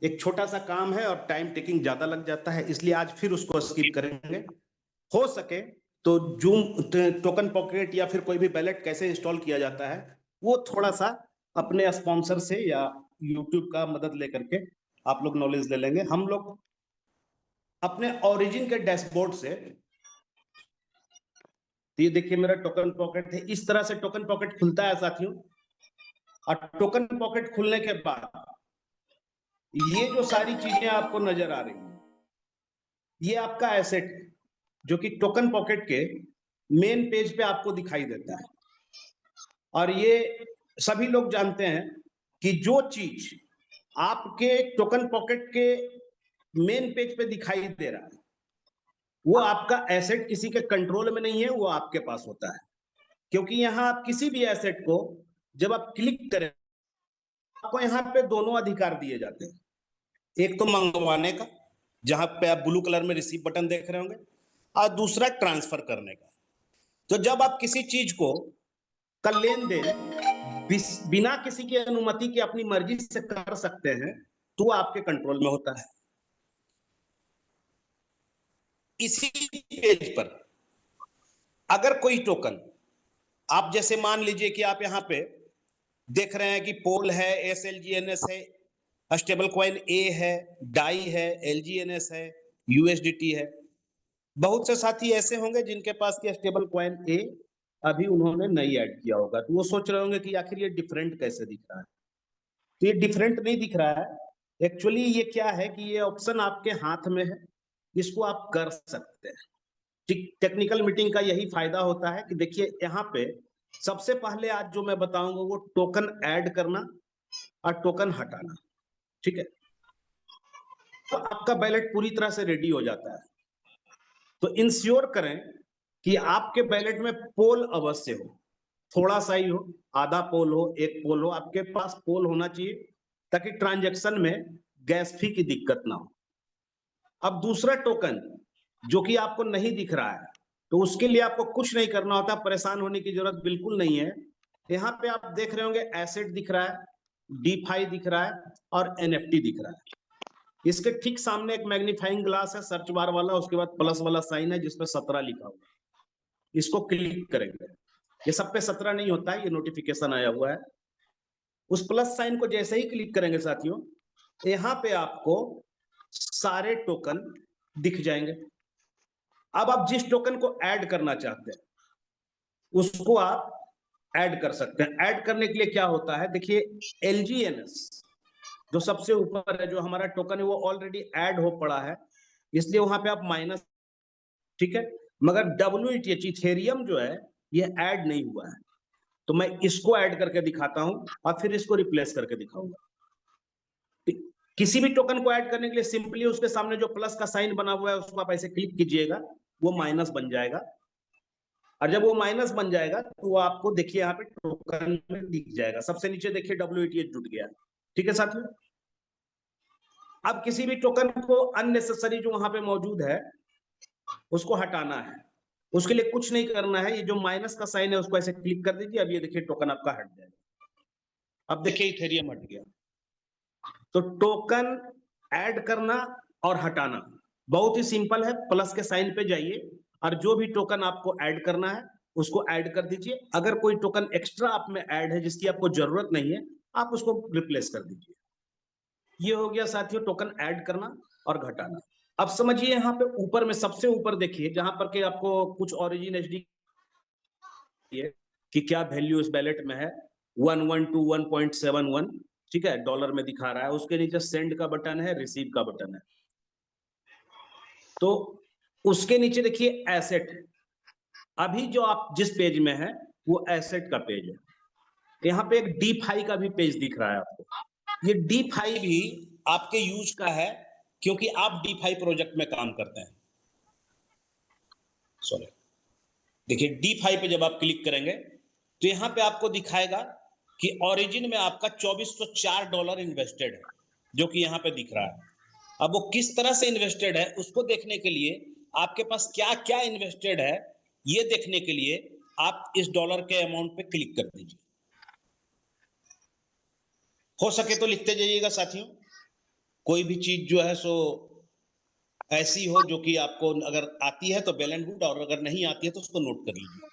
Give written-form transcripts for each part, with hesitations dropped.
एक छोटा सा काम है और टाइम टेकिंग ज्यादा लग जाता है, इसलिए आज फिर उसको स्किप करेंगे। हो सके तो जूम टोकन पॉकेट या फिर कोई भी बैलेट कैसे इंस्टॉल किया जाता है वो थोड़ा सा अपने स्पॉन्सर से या यूट्यूब का मदद लेकर के आप लोग नॉलेज ले लेंगे। हम लोग अपने ओरिजिन के डैशबोर्ड से, तो ये देखिए मेरा टोकन पॉकेट है, इस तरह से टोकन पॉकेट खुलता है साथियों। और टोकन पॉकेट खुलने के बाद ये जो सारी चीजें आपको नजर आ रही हैं, ये आपका एसेट है जो कि टोकन पॉकेट के मेन पेज पे आपको दिखाई देता है। और ये सभी लोग जानते हैं कि जो चीज आपके टोकन पॉकेट के मेन पेज पे दिखाई दे रहा है वो आपका एसेट किसी के कंट्रोल में नहीं है, वो आपके पास होता है। क्योंकि यहां आप किसी भी एसेट को जब आप क्लिक करें आपको यहाँ पे दोनों अधिकार दिए जाते हैं। एक तो मंगवाने का, जहां पे आप ब्लू कलर में रिसीव बटन देख रहे होंगे, और दूसरा ट्रांसफर करने का। तो जब आप किसी चीज को का लेन देन बिना किसी की अनुमति के अपनी मर्जी से कर सकते हैं तो वो आपके कंट्रोल में होता है। इसी पेज पर अगर कोई टोकन, आप जैसे मान लीजिए कि आप यहां पे देख रहे हैं कि पोल है, SLGNS है, स्टेबल कॉइन ए है, डाई है, LGNS है, USDT है। बहुत से साथी ऐसे होंगे जिनके पास की स्टेबल कॉइन ए अभी उन्होंने नहीं ऐड किया होगा, तो वो सोच रहे होंगे कि आखिर ये डिफरेंट कैसे दिख रहा है। तो ये डिफरेंट नहीं दिख रहा है। एक्चुअली ये क्या है कि ये ऑप्शन आपके हाथ में है, इसको आप कर सकते हैं। टेक्निकल मीटिंग का यही फायदा होता है कि देखिए यहाँ पे सबसे पहले आज जो मैं बताऊंगा वो टोकन ऐड करना और टोकन हटाना। ठीक है, तो आपका बैलेट पूरी तरह से रेडी हो जाता है। तो इंश्योर करें कि आपके बैलेट में पोल अवश्य हो, थोड़ा सा ही हो, आधा पोल हो, एक पोल हो, आपके पास पोल होना चाहिए ताकि ट्रांजैक्शन में गैस फी की दिक्कत ना हो। अब दूसरा टोकन जो कि आपको नहीं दिख रहा है, तो उसके लिए आपको कुछ नहीं करना होता, परेशान होने की जरूरत बिल्कुल नहीं है। यहाँ पे आप देख रहे होंगे एसेट दिख रहा है, डीफाई दिख रहा है और NFT दिख रहा है। इसके ठीक सामने एक मैग्नीफाइंग ग्लास है सर्च बार वाला, उसके बाद प्लस वाला साइन है जिसपे 17 लिखा हुआ है। इसको क्लिक करेंगे, ये सब पे 17 नहीं होता है, ये नोटिफिकेशन आया हुआ है। उस प्लस साइन को जैसे ही क्लिक करेंगे साथियों, यहाँ पे आपको सारे टोकन दिख जाएंगे। अब आप जिस टोकन को ऐड करना चाहते हैं उसको आप ऐड कर सकते हैं। ऐड करने के लिए क्या होता है, देखिए LGNS जो सबसे ऊपर है, जो हमारा टोकन है वो ऑलरेडी ऐड हो पड़ा है, इसलिए वहां पे आप माइनस, ठीक है। मगर WETH इथेरियम जो है ये ऐड नहीं हुआ है, तो मैं इसको ऐड करके दिखाता हूं और फिर इसको रिप्लेस करके दिखाऊंगा। किसी भी टोकन को ऐड करने के लिए सिंपली उसके सामने जो प्लस का साइन बना हुआ है उसको आप ऐसे क्लिक कीजिएगा, वो माइनस बन जाएगा। और जब वो माइनस बन जाएगा तो वो आपको देखिए यहाँ पे टोकन में दिख जाएगा। सबसे नीचे देखिए WETH जुट गया। ठीक है साथियों, अब किसी भी टोकन को अननेसेसरी जो वहां पे मौजूद है उसको हटाना है। उसके लिए कुछ नहीं करना है, ये जो माइनस का साइन है उसको ऐसे क्लिक कर दीजिए। अब ये देखिए टोकन आपका हट जाएगा। अब देखिए इथेरियम हट गया। तो टोकन ऐड करना और हटाना बहुत ही सिंपल है। प्लस के साइन पे जाइए और जो भी टोकन आपको ऐड करना है उसको ऐड कर दीजिए। अगर कोई टोकन एक्स्ट्रा आप में ऐड है जिसकी आपको जरूरत नहीं है, आप उसको रिप्लेस कर दीजिए। ये हो गया साथियों टोकन ऐड करना और घटाना। अब समझिए यहाँ पे ऊपर में सबसे ऊपर देखिए जहां पर के आपको कुछ ओरिजिन HD कि क्या वैल्यू इस बैलेट में है, 112.1.71, ठीक है, डॉलर में दिखा रहा है। उसके नीचे सेंड का बटन है, रिसीव का बटन है। तो उसके नीचे देखिए एसेट, अभी जो आप जिस पेज में है वो एसेट का पेज है। यहाँ पे एक DeFi का भी पेज दिख रहा है आपको। ये DeFi भी आपके यूज का है क्योंकि आप DeFi प्रोजेक्ट में काम करते हैं। सॉरी, देखिए DeFi पे जब आप क्लिक करेंगे तो यहाँ पे आपको दिखाएगा कि ओरिजिन में आपका $2404 इन्वेस्टेड है, जो कि यहाँ पे दिख रहा है। अब वो किस तरह से इन्वेस्टेड है उसको देखने के लिए, आपके पास क्या क्या इन्वेस्टेड है ये देखने के लिए आप इस डॉलर के अमाउंट पे क्लिक कर दीजिए। हो सके तो लिखते जाइएगा साथियों। कोई भी चीज जो है सो ऐसी हो जो कि आपको अगर आती है तो वेल एंड गुड, और अगर नहीं आती है तो उसको नोट कर लीजिए।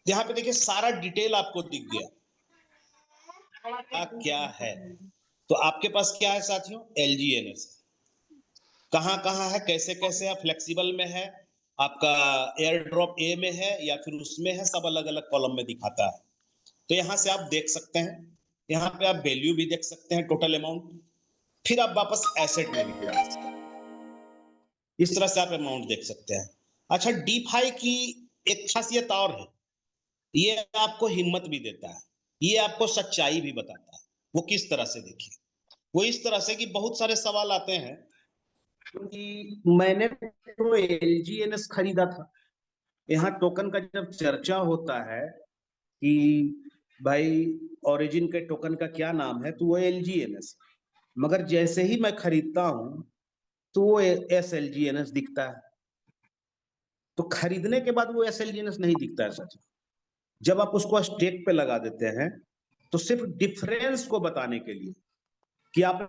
यहाँ पे देखिए सारा डिटेल आपको दिख गया क्या है। तो आपके पास क्या है साथियों, LGNS कहाँ कहाँ है, कैसे कैसे है, फ्लेक्सिबल में है, आपका एयर ड्रॉप ए में है या फिर उसमें है, सब अलग अलग कॉलम में दिखाता है। तो यहाँ से आप देख सकते हैं, यहाँ पे आप वैल्यू भी देख सकते हैं, टोटल अमाउंट, फिर आप वापस एसेट में भी जा सकते हैं। इस तरह से आप अमाउंट देख सकते हैं। अच्छा, डीफाई की एक खासियत और है, ये आपको हिम्मत भी देता है, ये आपको सच्चाई भी बताता है। वो किस तरह से, देखिए वो इस तरह से कि बहुत सारे सवाल आते हैं कि मैंने तो LGNS खरीदा था। यहाँ टोकन का जब चर्चा होता है कि भाई ओरिजिन के टोकन का क्या नाम है, तो वो LGNS, मगर जैसे ही मैं खरीदता हूं तो वो SLGNS दिखता है। तो खरीदने के बाद वो SLGNS नहीं दिखता है सच। जब आप उसको स्टेक पे लगा देते हैं तो सिर्फ डिफरेंस को बताने के लिए कि आप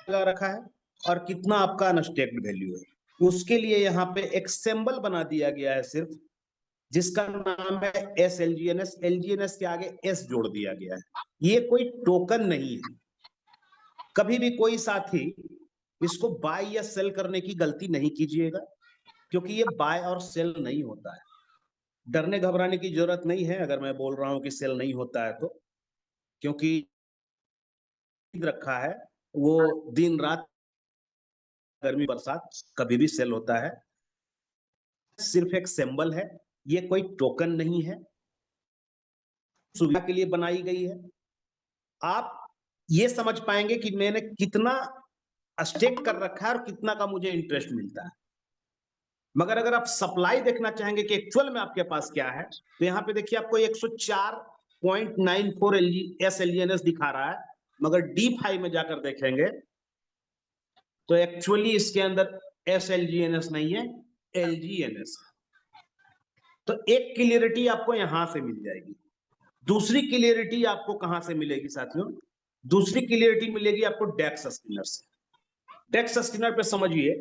लगा रखा है और कितना आपका अनस्टेक्ड वैल्यू है, उसके लिए यहाँ पे एक सिंबल बना दिया गया है सिर्फ, जिसका नाम है SLGNS। LGNS के आगे S जोड़ दिया गया है। ये कोई टोकन नहीं है। कभी भी कोई साथी इसको बाय या सेल करने की गलती नहीं कीजिएगा, क्योंकि ये बाय और सेल नहीं होता है। डरने घबराने की जरूरत नहीं है अगर मैं बोल रहा हूं कि सेल नहीं होता है तो, क्योंकि रखा है वो दिन रात गर्मी बरसात कभी भी सेल होता है। सिर्फ एक सिंबल है, ये कोई टोकन नहीं है, सुविधा के लिए बनाई गई है। आप ये समझ पाएंगे कि मैंने कितना स्टेक कर रखा है और कितना का मुझे इंटरेस्ट मिलता है। मगर अगर आप सप्लाई देखना चाहेंगे कि एक्चुअल में आपके पास क्या है, तो यहाँ पे देखिए आपको 104.94 SLGNS दिखा रहा है, मगर D5 में जाकर देखेंगे तो एक्चुअली इसके अंदर SLGNS नहीं है, LGNS। तो एक क्लियरिटी आपको यहां से मिल जाएगी। दूसरी क्लियरिटी आपको कहां से मिलेगी साथियों? दूसरी क्लियरिटी मिलेगी आपको डेक्स स्कैनर से। डेक्स स्कैनर पे समझिए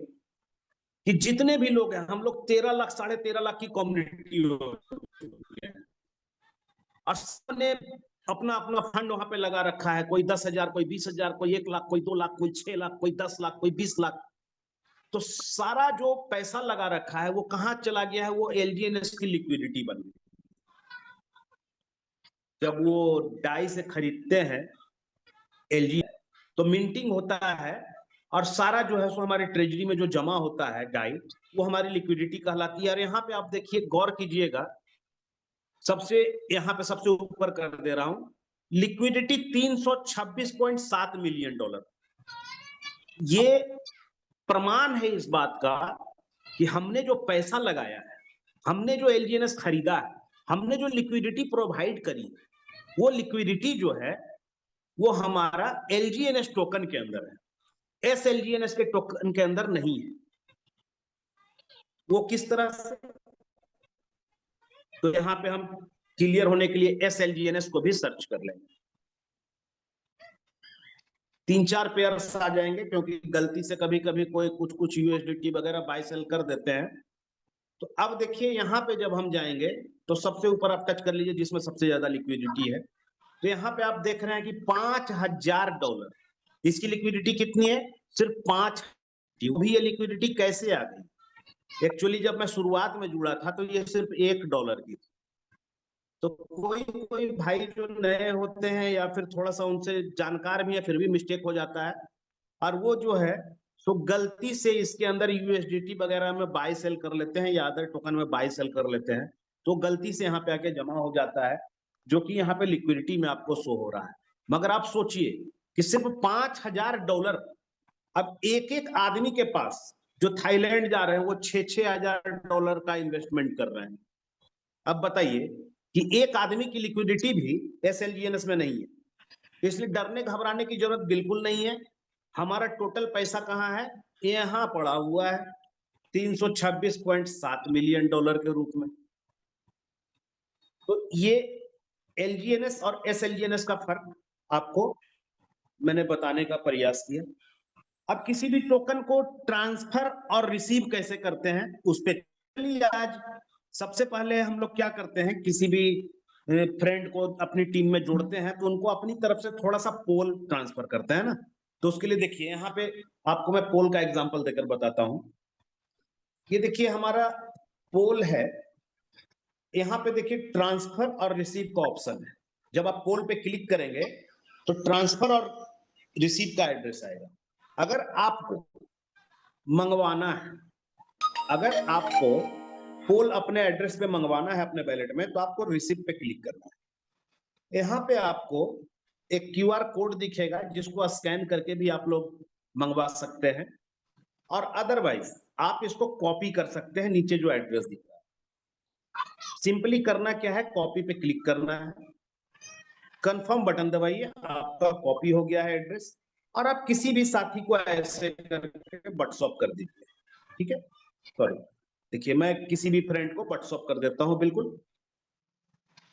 कि जितने भी लोग हैं, हम लोग 13 लाख 13.5 लाख की कम्युनिटी और सबने अपना अपना फंड वहां पे लगा रखा है। कोई 10,000, कोई 20,000, कोई 1 लाख, कोई 2 लाख, कोई 6 लाख, कोई 10 लाख, कोई 20 लाख। तो सारा जो पैसा लगा रखा है वो कहां चला गया है? वो LGNS की लिक्विडिटी बन गई। जब वो डाई से खरीदते हैं LG, तो मिंटिंग होता है और सारा जो है सो हमारे ट्रेजरी में जो जमा होता है डाई, वो हमारी लिक्विडिटी कहलाती है। और यहाँ पे आप देखिए, गौर कीजिएगा, सबसे यहाँ पे सबसे ऊपर कर दे रहा हूं, लिक्विडिटी $326.7 मिलियन। ये प्रमाण है इस बात का कि हमने जो पैसा लगाया है, हमने जो LGNS खरीदा है, हमने जो लिक्विडिटी प्रोवाइड करी, वो लिक्विडिटी जो है वो हमारा LGNS टोकन के अंदर है, SLGNS के टोकन के अंदर नहीं है। वो किस तरह से? तो यहां पे हम क्लियर होने के लिए SLGNS को भी सर्च कर लेंगे। 3-4 पेयर्स आ जाएंगे, क्योंकि गलती से कभी कभी कोई कुछ कुछ USDT वगैरह बाय सेल कर देते हैं। तो अब देखिए यहाँ पे जब हम जाएंगे तो सबसे ऊपर आप टच कर लीजिए जिसमें सबसे ज्यादा लिक्विडिटी है। तो यहाँ पे आप देख रहे हैं कि $5,000, इसकी लिक्विडिटी कितनी है? सिर्फ 5। भी ये लिक्विडिटी कैसे आ गई? एक्चुअली जब मैं शुरुआत में जुड़ा था तो ये सिर्फ $1 की थी। तो कोई कोई भाई जो नए होते हैं या फिर थोड़ा सा उनसे जानकार भी है, फिर भी मिस्टेक हो जाता है, और वो जो है सो गलती से इसके अंदर USDT वगैरह में बाय सेल कर लेते हैं या अदर टोकन में बाय सेल कर लेते हैं, तो गलती से यहाँ पे आके जमा हो जाता है, जो कि यहाँ पे लिक्विडिटी में आपको शो हो रहा है। मगर आप सोचिए कि सिर्फ $5,000, अब एक एक आदमी के पास जो थाईलैंड जा रहे हैं वो $6,000 का इन्वेस्टमेंट कर रहे हैं। अब बताइए कि एक आदमी की लिक्विडिटी भी SLGNS में नहीं है। इसलिए डरने घबराने की जरूरत बिल्कुल नहीं है। हमारा टोटल पैसा कहाँ है? यहां पड़ा हुआ है, $326.7 मिलियन के रूप में। तो ये LGNS और SLGNS का फर्क आपको मैंने बताने का प्रयास किया। अब किसी भी टोकन को ट्रांसफर और रिसीव कैसे करते हैं उस पे आज सबसे पहले हम लोग क्या करते हैं, किसी भी फ्रेंड को अपनी टीम में जोड़ते हैं तो उनको अपनी तरफ से थोड़ा सा पोल ट्रांसफर करते हैं ना। तो उसके लिए देखिए यहाँ पे आपको मैं पोल का एग्जांपल देकर बताता हूं। ये देखिए हमारा पोल है, यहाँ पे देखिए ट्रांसफर और रिसीव का ऑप्शन है। जब आप पोल पे क्लिक करेंगे तो ट्रांसफर और रिसीव का एड्रेस आएगा। अगर आपको मंगवाना है, अगर आपको पोल अपने एड्रेस पे मंगवाना है अपने वैलेट में, तो आपको रिसीव पे क्लिक करना है। यहाँ पे आपको एक क्यूआर कोड दिखेगा जिसको स्कैन करके भी आप लोग मंगवा सकते हैं, और अदरवाइज आप इसको कॉपी कर सकते हैं नीचे जो एड्रेस दिख रहा है। सिंपली करना क्या है, कॉपी पे क्लिक करना है, कंफर्म बटन दबाइए, आपका कॉपी हो गया है एड्रेस, और आप किसी भी साथी को ऐसे करके व्हाट्सएप कर दीजिए। ठीक है, सॉरी, देखिए मैं किसी भी फ्रेंड को व्हाट्सएप कर देता हूं। बिल्कुल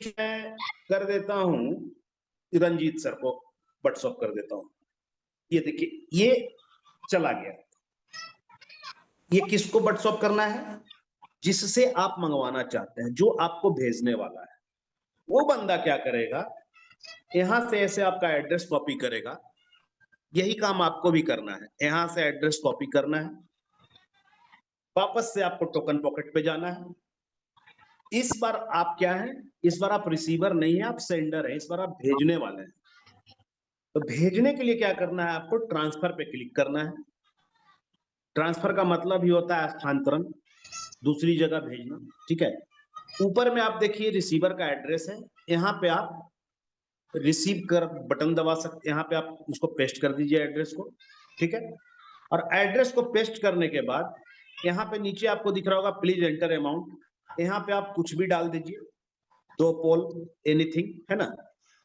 मैं कर देता हूं, रंजीत सर को व्हाट्सएप कर देता हूं। ये देखिए ये चला गया। ये किसको व्हाट्सएप करना है, जिससे आप मंगवाना चाहते हैं, जो आपको भेजने वाला है। वो बंदा क्या करेगा, यहां से ऐसे आपका एड्रेस कॉपी करेगा। यही काम आपको भी करना है, यहां से एड्रेस कॉपी करना है, वापस से आपको टोकन पॉकेट पे जाना है। इस बार आप क्या है, इस बार आप रिसीवर नहीं है, आप सेंडर है, इस बार आप भेजने वाले हैं। तो भेजने के लिए क्या करना है, आपको ट्रांसफर पे क्लिक करना है। ट्रांसफर का मतलब ही होता है स्थानांतरण, दूसरी जगह भेजना। ठीक है, ऊपर में आप देखिए रिसीवर का एड्रेस है, यहाँ पे आप रिसीव कर बटन दबा सकते, यहाँ पे आप उसको पेस्ट कर दीजिए एड्रेस को। ठीक है, और एड्रेस को पेस्ट करने के बाद यहाँ पे नीचे आपको दिख रहा होगा प्लीज एंटर अमाउंट, यहाँ पे आप कुछ भी डाल दीजिए, 2 पोल एनीथिंग, है ना।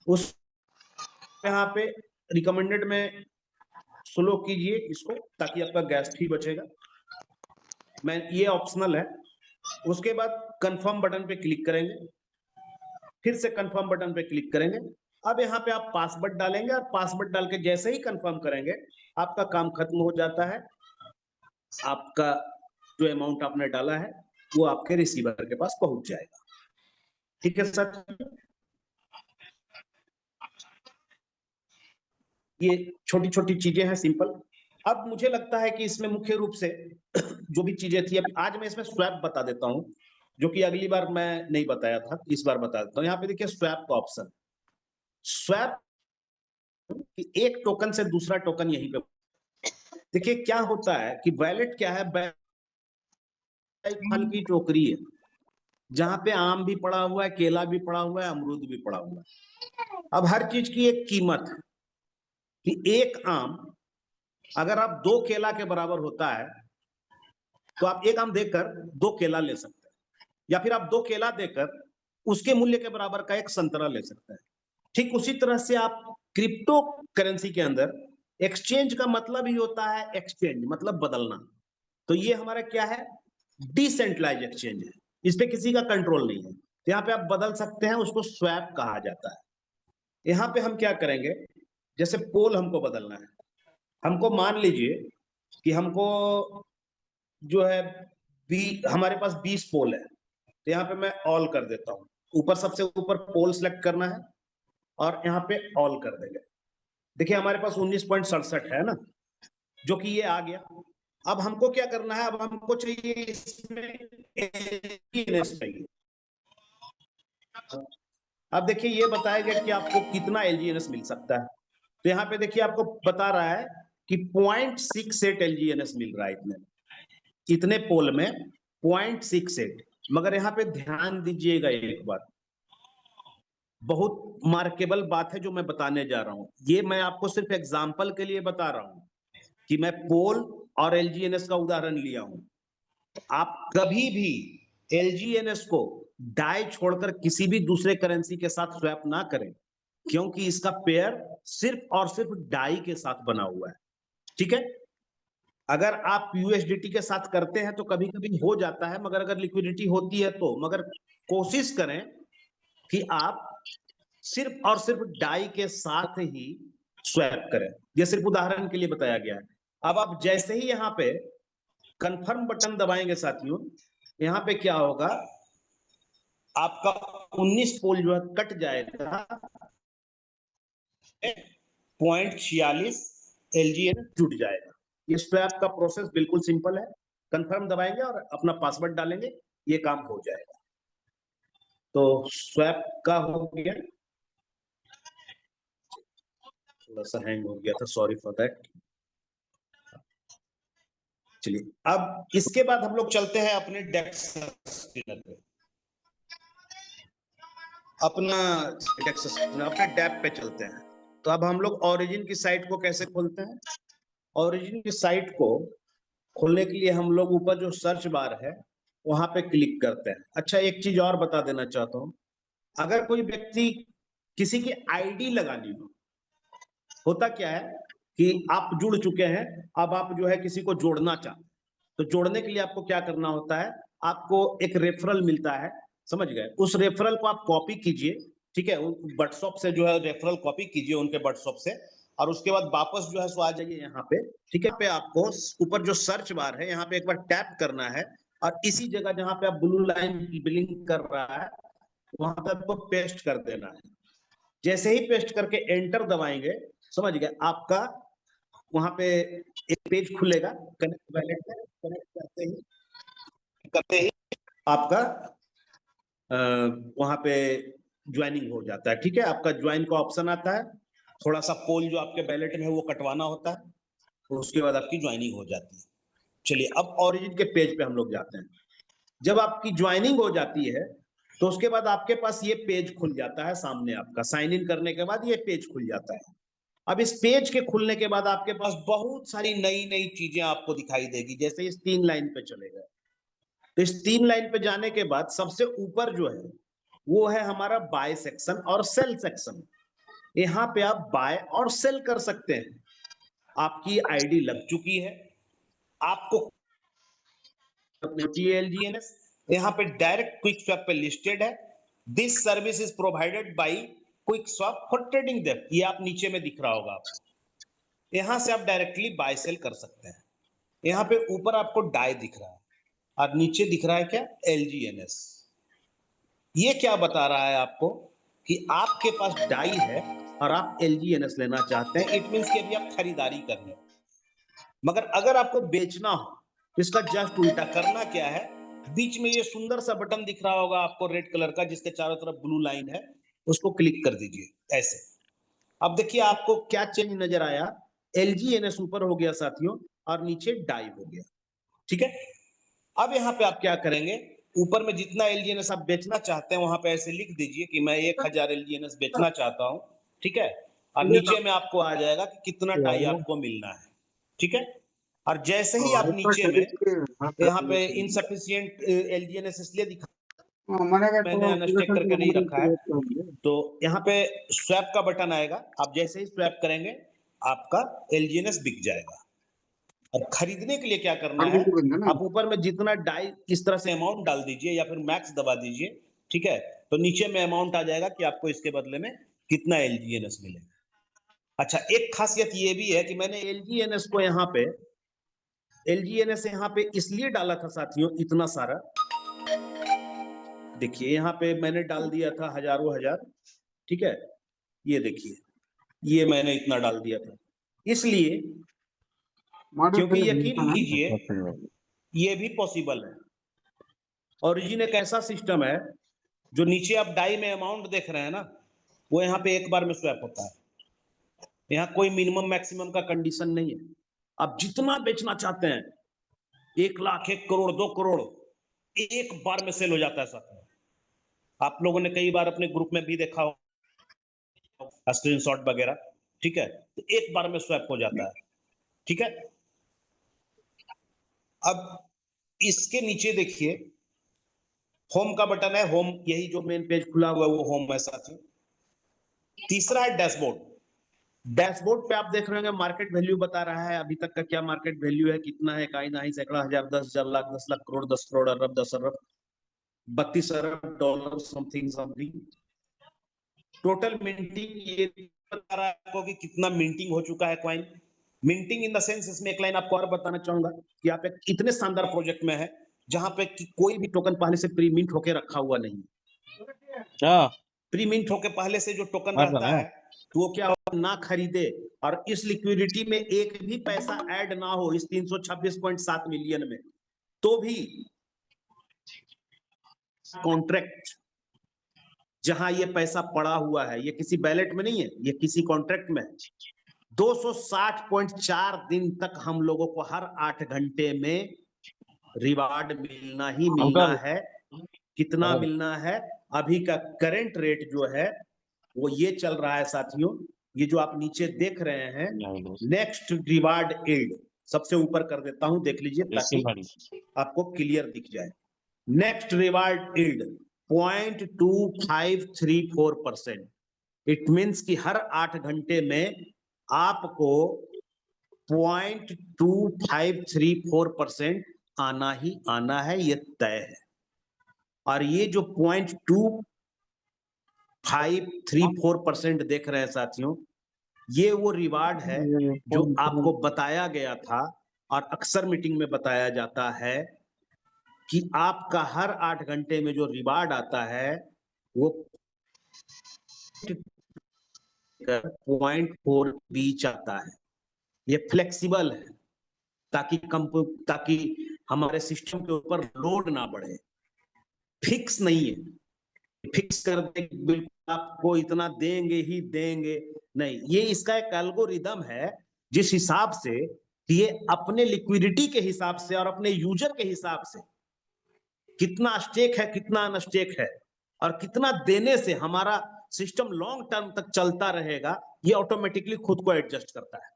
उस यहाँ पे रिकमेंडेड में स्लो कीजिए इसको, ताकि आपका गैस भी बचेगा। मैं ये ऑप्शनल है। उसके बाद कंफर्म बटन पे क्लिक करेंगे, फिर से कंफर्म बटन पे क्लिक करेंगे। अब यहाँ पे आप पासवर्ड डालेंगे, और पासवर्ड डाल के जैसे ही कंफर्म करेंगे आपका काम खत्म हो जाता है। आपका जो अमाउंट आपने डाला है वो आपके रिसीवर के पास पहुंच जाएगा। ठीक है सर, ये छोटी छोटी चीजें हैं, सिंपल। अब मुझे लगता है कि इसमें मुख्य रूप से जो भी चीजें थी, अब आज मैं इसमें स्वैप बता देता हूं, जो कि अगली बार मैं नहीं बताया था, इस बार बता देता हूं। यहाँ पे देखिए स्वैप का ऑप्शन, स्वैप एक टोकन से दूसरा टोकन यहीं पे। देखिए क्या होता है कि वैलेट क्या है, फल की टोकरी है, जहां पे आम भी पड़ा हुआ है, केला भी पड़ा हुआ है, अमरूद भी पड़ा हुआ है। अब हर चीज की एक कीमत है, कि एक आम अगर आप 2 केला के बराबर होता है, तो आप एक आम देकर 2 केला ले सकते हैं, या फिर आप 2 केला देकर उसके मूल्य के बराबर का एक संतरा ले सकते हैं। ठीक उसी तरह से आप क्रिप्टो करेंसी के अंदर एक्सचेंज का मतलब ही होता है, एक्सचेंज मतलब बदलना। तो ये हमारा क्या है, डिसेंट्रलाइज एक्सचेंज है, इस पे किसी का कंट्रोल नहीं है। तो यहाँ पे आप बदल सकते हैं, उसको स्वैप कहा जाता है। यहाँ पे हम क्या करेंगे, जैसे पोल हमको बदलना है, हमको मान लीजिए कि हमको जो है हमारे पास 20 पोल है, तो यहाँ पे मैं ऑल कर देता हूँ। ऊपर सबसे ऊपर पोल सेलेक्ट करना है और यहाँ पे ऑल कर देंगे। देखिए हमारे पास 19.67 है ना, जो कि ये आ गया। अब हमको क्या करना है, अब हमको चाहिए इसमें चाहिए। अब देखिए ये बताएगा कि आपको कितना एलजीएनएस मिल सकता है। तो यहाँ पे देखिए आपको बता रहा है कि 0.68 एलजीएनएस मिल रहा है इतने पोल में, 0.68। मगर यहाँ पे ध्यान दीजिएगा एक बात, बहुत मार्केबल बात है जो मैं बताने जा रहा हूं। ये मैं आपको सिर्फ एग्जाम्पल के लिए बता रहा हूं कि मैं पोल और एलजीएनएस का उदाहरण लिया हूं। आप कभी भी एलजीएनएस को डाई छोड़कर किसी भी दूसरे करेंसी के साथ स्वैप ना करें, क्योंकि इसका पेयर सिर्फ और सिर्फ डाई के साथ बना हुआ है। ठीक है, अगर आप यूएसडीटी के साथ करते हैं तो कभी कभी हो जाता है, मगर अगर लिक्विडिटी होती है तो, मगर कोशिश करें कि आप सिर्फ और सिर्फ डाई के साथ ही स्वैप करें। ये सिर्फ उदाहरण के लिए बताया गया है। अब आप जैसे ही यहाँ पे कंफर्म बटन दबाएंगे साथियों, यहाँ पे क्या होगा, आपका 19 पोल जो है कट जाएगा, 0.46 LGN जुड़ जाएगा। ये स्वैप का प्रोसेस बिल्कुल सिंपल है, कंफर्म दबाएंगे और अपना पासवर्ड डालेंगे, ये काम हो जाएगा। तो स्वैप का हो गया, थोड़ा सा हैंग हो गया था, सॉरी फॉर दैट। चलिए अब इसके बाद हम लोग चलते हैं अपने डेस्क पे, अपने डैप पे चलते हैं। तो अब हम लोग ओरिजिन की साइट को कैसे खोलते हैं? ओरिजिन की साइट को खोलने के लिए हम लोग ऊपर जो सर्च बार है वहां पे क्लिक करते हैं। अच्छा, एक चीज और बता देना चाहता हूँ, अगर कोई व्यक्ति किसी की आईडी लगानी हो, होता क्या है कि आप जुड़ चुके हैं, अब आप जो है किसी को जोड़ना चाहते हैं, तो जोड़ने के लिए आपको क्या करना होता है, आपको एक रेफरल मिलता है, समझ गए? उस रेफरल को आप कॉपी कीजिए, ठीक है, व्हाट्सएप से जो है रेफरल कॉपी कीजिए उनके व्हाट्सएप से, और उसके बाद वापस जो है सो आ जाइए यहाँ पे, ठीक है। पे आपको ऊपर जो सर्च बार है यहाँ पे एक बार टैप करना है, और इसी जगह जहां पे आप ब्लू लाइन ब्लिंक कर रहा है वहां पे आपको पेस्ट कर देना है। जैसे ही पेस्ट करके एंटर दबाएंगे, समझ गए, आपका वहां पे एक पेज खुलेगा, कनेक्ट वैलेट में कनेक्ट करते ही आपका वहां पे ज्वाइनिंग हो जाता है, ठीक है। आपका ज्वाइन का ऑप्शन आता है, थोड़ा सा पोल जो आपके बैलेट में है वो कटवाना होता है, तो उसके बाद आपकी ज्वाइनिंग हो जाती है। चलिए अब ओरिजिन के पेज पे हम लोग जाते हैं। जब आपकी ज्वाइनिंग हो जाती है तो उसके बाद आपके पास ये पेज खुल जाता है सामने, आपका साइन इन करने के बाद ये पेज खुल जाता है। अब इस पेज के खुलने के बाद आपके पास बहुत सारी नई नई चीजें आपको दिखाई देगी। जैसे इस 3 लाइन पे चले गए, तो इस 3 लाइन पे जाने के बाद सबसे ऊपर जो है वो है हमारा बाय सेक्शन और सेल सेक्शन। यहाँ पे आप बाय और सेल कर सकते हैं। आपकी आईडी लग चुकी है, आपको LGNS यहाँ पे डायरेक्ट क्विक स्वैप पे लिस्टेड है। This service is provided by quick swap for trading depth, ये आप नीचे में दिख रहा होगा आपको। यहाँ से आप डायरेक्टली बाय सेल कर सकते हैं। यहाँ पे ऊपर आपको डाई दिख रहा है और नीचे दिख रहा है क्या, LGNS। ये क्या बता रहा है आपको कि आपके पास डाई है और आप LGNS लेना चाहते हैं। इट मींस कि अभी आप खरीदारी कर रहे हैं, मगर अगर आपको बेचना हो तो इसका जस्ट उल्टा करना क्या है, बीच में ये सुंदर सा बटन दिख रहा होगा आपको रेड कलर का, जिसके चारों तरफ ब्लू लाइन है, उसको क्लिक कर दीजिए ऐसे। अब देखिए आपको क्या चेंज नजर आया, LGNS ऊपर हो गया साथियों और नीचे डाई हो गया, ठीक है। अब यहाँ पे आप क्या करेंगे, ऊपर में जितना LGNS आप बेचना चाहते हैं वहां पे ऐसे लिख दीजिए कि मैं 1000 LGNS बेचना चाहता हूं, ठीक है। और नीचे में आपको आ जाएगा कि कितना डाई आपको मिलना है, ठीक है। और जैसे ही आप नीचे में यहाँ पे इनसफिशिएंट LGNS इसलिए दिखा, मैंने अनस्टेक करके नहीं रखा है, तो यहाँ पे स्वैप का बटन आएगा, आप जैसे ही स्वैप करेंगे आपका LGNS बिक जाएगा। अब खरीदने के लिए क्या करना है, आप ऊपर में जितना डाई इस तरह से अमाउंट डाल दीजिए या फिर मैक्स दबा दीजिए, ठीक है, तो नीचे में अमाउंट आ जाएगा कि आपको इसके बदले में कितना LGNS मिलेगा। अच्छा, एक खासियत ये भी है कि मैंने LGNS को यहाँ पे इसलिए डाला था साथियों इतना सारा, देखिए यहाँ पे मैंने डाल दिया था हजारों हजार, ठीक है, ये देखिए ये मैंने इतना डाल दिया था, इसलिए क्योंकि यकीन कीजिए ये भी पॉसिबल है। ओरिजिन एक ऐसा सिस्टम है जो नीचे आप डाई में अमाउंट देख रहे हैं ना, वो यहाँ पे एक बार में स्वैप होता है। यहाँ कोई मिनिमम मैक्सिमम का कंडीशन नहीं है, आप जितना बेचना चाहते हैं 1 लाख 1 करोड़ 2 करोड़ एक बार में सेल हो जाता है साथ। आप लोगों ने कई बार अपने ग्रुप में भी देखा हो स्क्रीनशॉट वगैरह, ठीक है, तो एक बार में स्वैप हो जाता है, ठीक है। अब इसके नीचे देखिए होम का बटन है, होम, यही जो मेन पेज खुला हुआ है वो होम है साथियों। तीसरा है डैशबोर्ड। डैशबोर्ड पे आप देख रहे होंगे मार्केट वैल्यू बता रहा है, अभी तक का क्या मार्केट वैल्यू है, कितना है, काई नाही सैकड़ा हजार 10,000 लाख 10 लाख करोड़ 10 करोड़ अरब 10 अरब 32 अरब dollar something something. Total minting ये बता रहा है आपको कि कितना मिंटिंग हो चुका है coin, minting in the sense, इसमें एक लाइन आपको और बताना चाहूंगा कि आप एक इतने शानदार प्रोजेक्ट में है जहां पे कि कोई भी टोकन पहले से प्री मिंट होके रखा हुआ नहीं। प्री मिंट होके पहले से जो टोकन रहता है तो वो क्या हो, ना खरीदे, और इस लिक्विडिटी में एक भी पैसा ऐड ना हो इस 326.7 मिलियन में, तो भी कॉन्ट्रैक्ट जहां ये पैसा पड़ा हुआ है, ये किसी बैलेट में नहीं है, ये किसी कॉन्ट्रैक्ट में है। 260.4 दिन तक हम लोगों को हर 8 घंटे में रिवार्ड मिलना ही मिलना है। कितना मिलना है? अभी का करंट रेट जो है वो ये चल रहा है साथियों, ये जो आप नीचे देख रहे हैं, नेक्स्ट रिवार्ड यील्ड, सबसे ऊपर कर देता हूं, देख लीजिए ताकि आपको क्लियर दिख जाए। Next reward yield 0.2534%। It means कि हर 8 घंटे में आपको 0.2534% आना ही आना है, ये तय है। और ये जो 0.2534% देख रहे हैं साथियों, ये वो रिवार्ड है जो आपको बताया गया था और अक्सर मीटिंग में बताया जाता है कि आपका हर 8 घंटे में जो रिवार्ड आता है वो 0.4 बीच आता है। ये फ्लेक्सिबल है ताकि हमारे सिस्टम के ऊपर लोड ना बढ़े। फिक्स नहीं है, फिक्स कर दे बिल्कुल आपको इतना देंगे ही देंगे, नहीं। ये इसका एक एल्गोरिदम है जिस हिसाब से ये अपने लिक्विडिटी के हिसाब से और अपने यूजर के हिसाब से कितना स्टेक है, कितना अनस्टेक है, और कितना देने से हमारा सिस्टम लॉन्ग टर्म तक चलता रहेगा, ये ऑटोमेटिकली खुद को एडजस्ट करता है।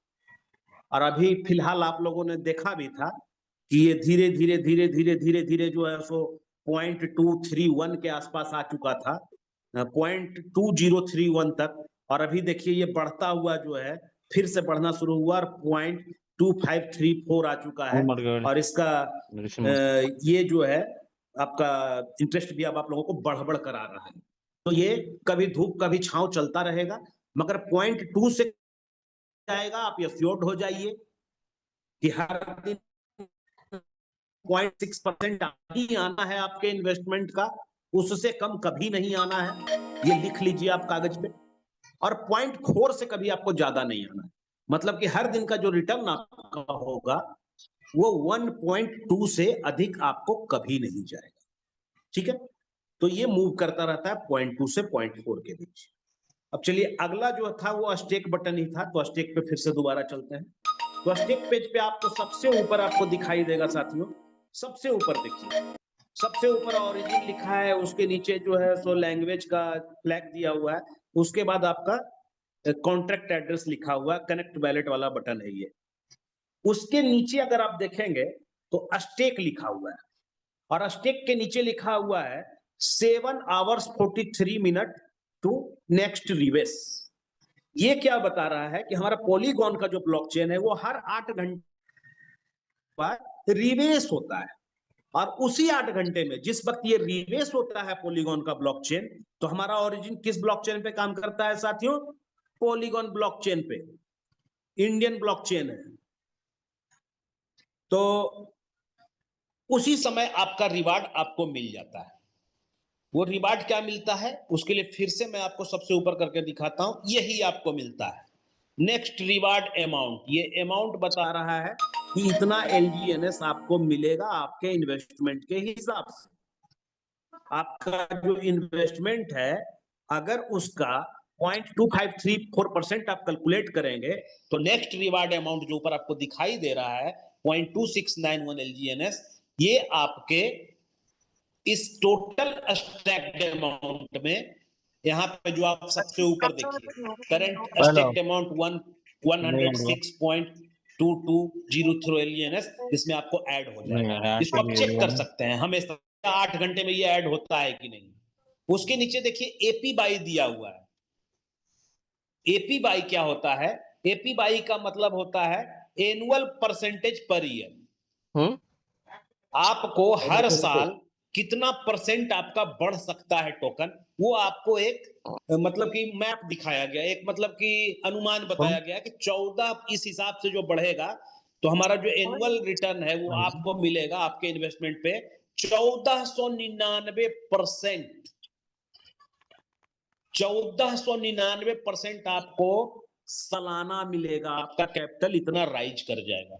और अभी फिलहाल आप लोगों ने देखा भी था कि ये धीरे धीरे जो है सो 0.231 के आसपास आ चुका था, 0.2031 तक, और अभी देखिए ये बढ़ता हुआ जो है फिर से बढ़ना शुरू हुआ और 0.2534 आ चुका है। और इसका ये जो है आपका इंटरेस्ट भी अब आप लोगों को बढ़ कर आ रहा है। तो ये कभी धूप कभी छांव चलता रहेगा, मगर 0.2 से आएगा, आप एश्योर्ड हो जाइए कि हर दिन 0.6% ही आना है आपके इन्वेस्टमेंट का, उससे कम कभी नहीं आना है। ये लिख लीजिए आप कागज पे। और 0.4 से कभी आपको ज्यादा नहीं आना है, मतलब कि हर दिन का जो रिटर्न आपका होगा वो 1.2 से अधिक आपको कभी नहीं जाएगा। ठीक है, तो ये मूव करता रहता है 0.2 से 0.4 के बीच। अब चलिए अगला जो था वो स्टेक बटन ही था, तो स्टेक पे फिर से दोबारा चलते हैं। तो स्टेक पेज पे आपको सबसे ऊपर आपको दिखाई देगा साथियों, सबसे ऊपर देखिए, सबसे ऊपर ओरिजिन लिखा है, उसके नीचे जो है सो लैंग्वेज का फ्लैग दिया हुआ है, उसके बाद आपका कॉन्ट्रैक्ट एड्रेस लिखा हुआ है, कनेक्ट वैलेट वाला बटन है ये। उसके नीचे अगर आप देखेंगे तो स्टेक लिखा हुआ है, और स्टेक के नीचे लिखा हुआ है 7 hours 43 minutes टू नेक्स्ट रिवेस। ये क्या बता रहा है कि हमारा पॉलीगॉन का जो ब्लॉकचेन है वो हर 8 घंटे बाद रिवेस होता है, और उसी 8 घंटे में जिस वक्त ये रिवेस होता है पॉलीगॉन का ब्लॉकचेन, तो हमारा ओरिजिन किस ब्लॉकचेन पे काम करता है साथियों? पॉलीगॉन ब्लॉकचेन पे, इंडियन ब्लॉकचेन है। तो उसी समय आपका रिवार्ड आपको मिल जाता है। वो रिवार्ड क्या मिलता है उसके लिए फिर से मैं आपको सबसे ऊपर करके दिखाता हूं, यही आपको मिलता है नेक्स्ट रिवार्ड अमाउंट। ये अमाउंट बता रहा है कि इतना LGNS आपको मिलेगा आपके इन्वेस्टमेंट के हिसाब से। आपका जो इन्वेस्टमेंट है अगर उसका 0.2534% आप कैलकुलेट करेंगे तो नेक्स्ट रिवार्ड अमाउंट जो ऊपर आपको दिखाई दे रहा है 0.2691 LGNS, ये आपके इस टोटल स्टैक्ड अमाउंट में, यहाँ पे जो आप सबसे ऊपर देखिए करंट स्टैक्ड अमाउंट 106.2203 LGNS, इसमें आपको ऐड हो जाएगा। इसको आप चेक कर सकते हैं हमेशा 8 घंटे में ये ऐड होता है कि नहीं। उसके नीचे देखिए एपी बाई दिया हुआ है। एपी बाई क्या होता है? एपी बाई का मतलब होता है एनुअल परसेंटेज पर ईयर। आपको हर साल कितना परसेंट आपका बढ़ सकता है टोकन, वो आपको एक मतलब कि मैप दिखाया गया, एक मतलब कि अनुमान बताया गया कि 14 इस हिसाब से जो बढ़ेगा, तो हमारा जो एनुअल रिटर्न है वो आपको मिलेगा आपके इन्वेस्टमेंट पे 1499%। 1499% आपको सालाना मिलेगा, आपका कैपिटल इतना राइज कर जाएगा।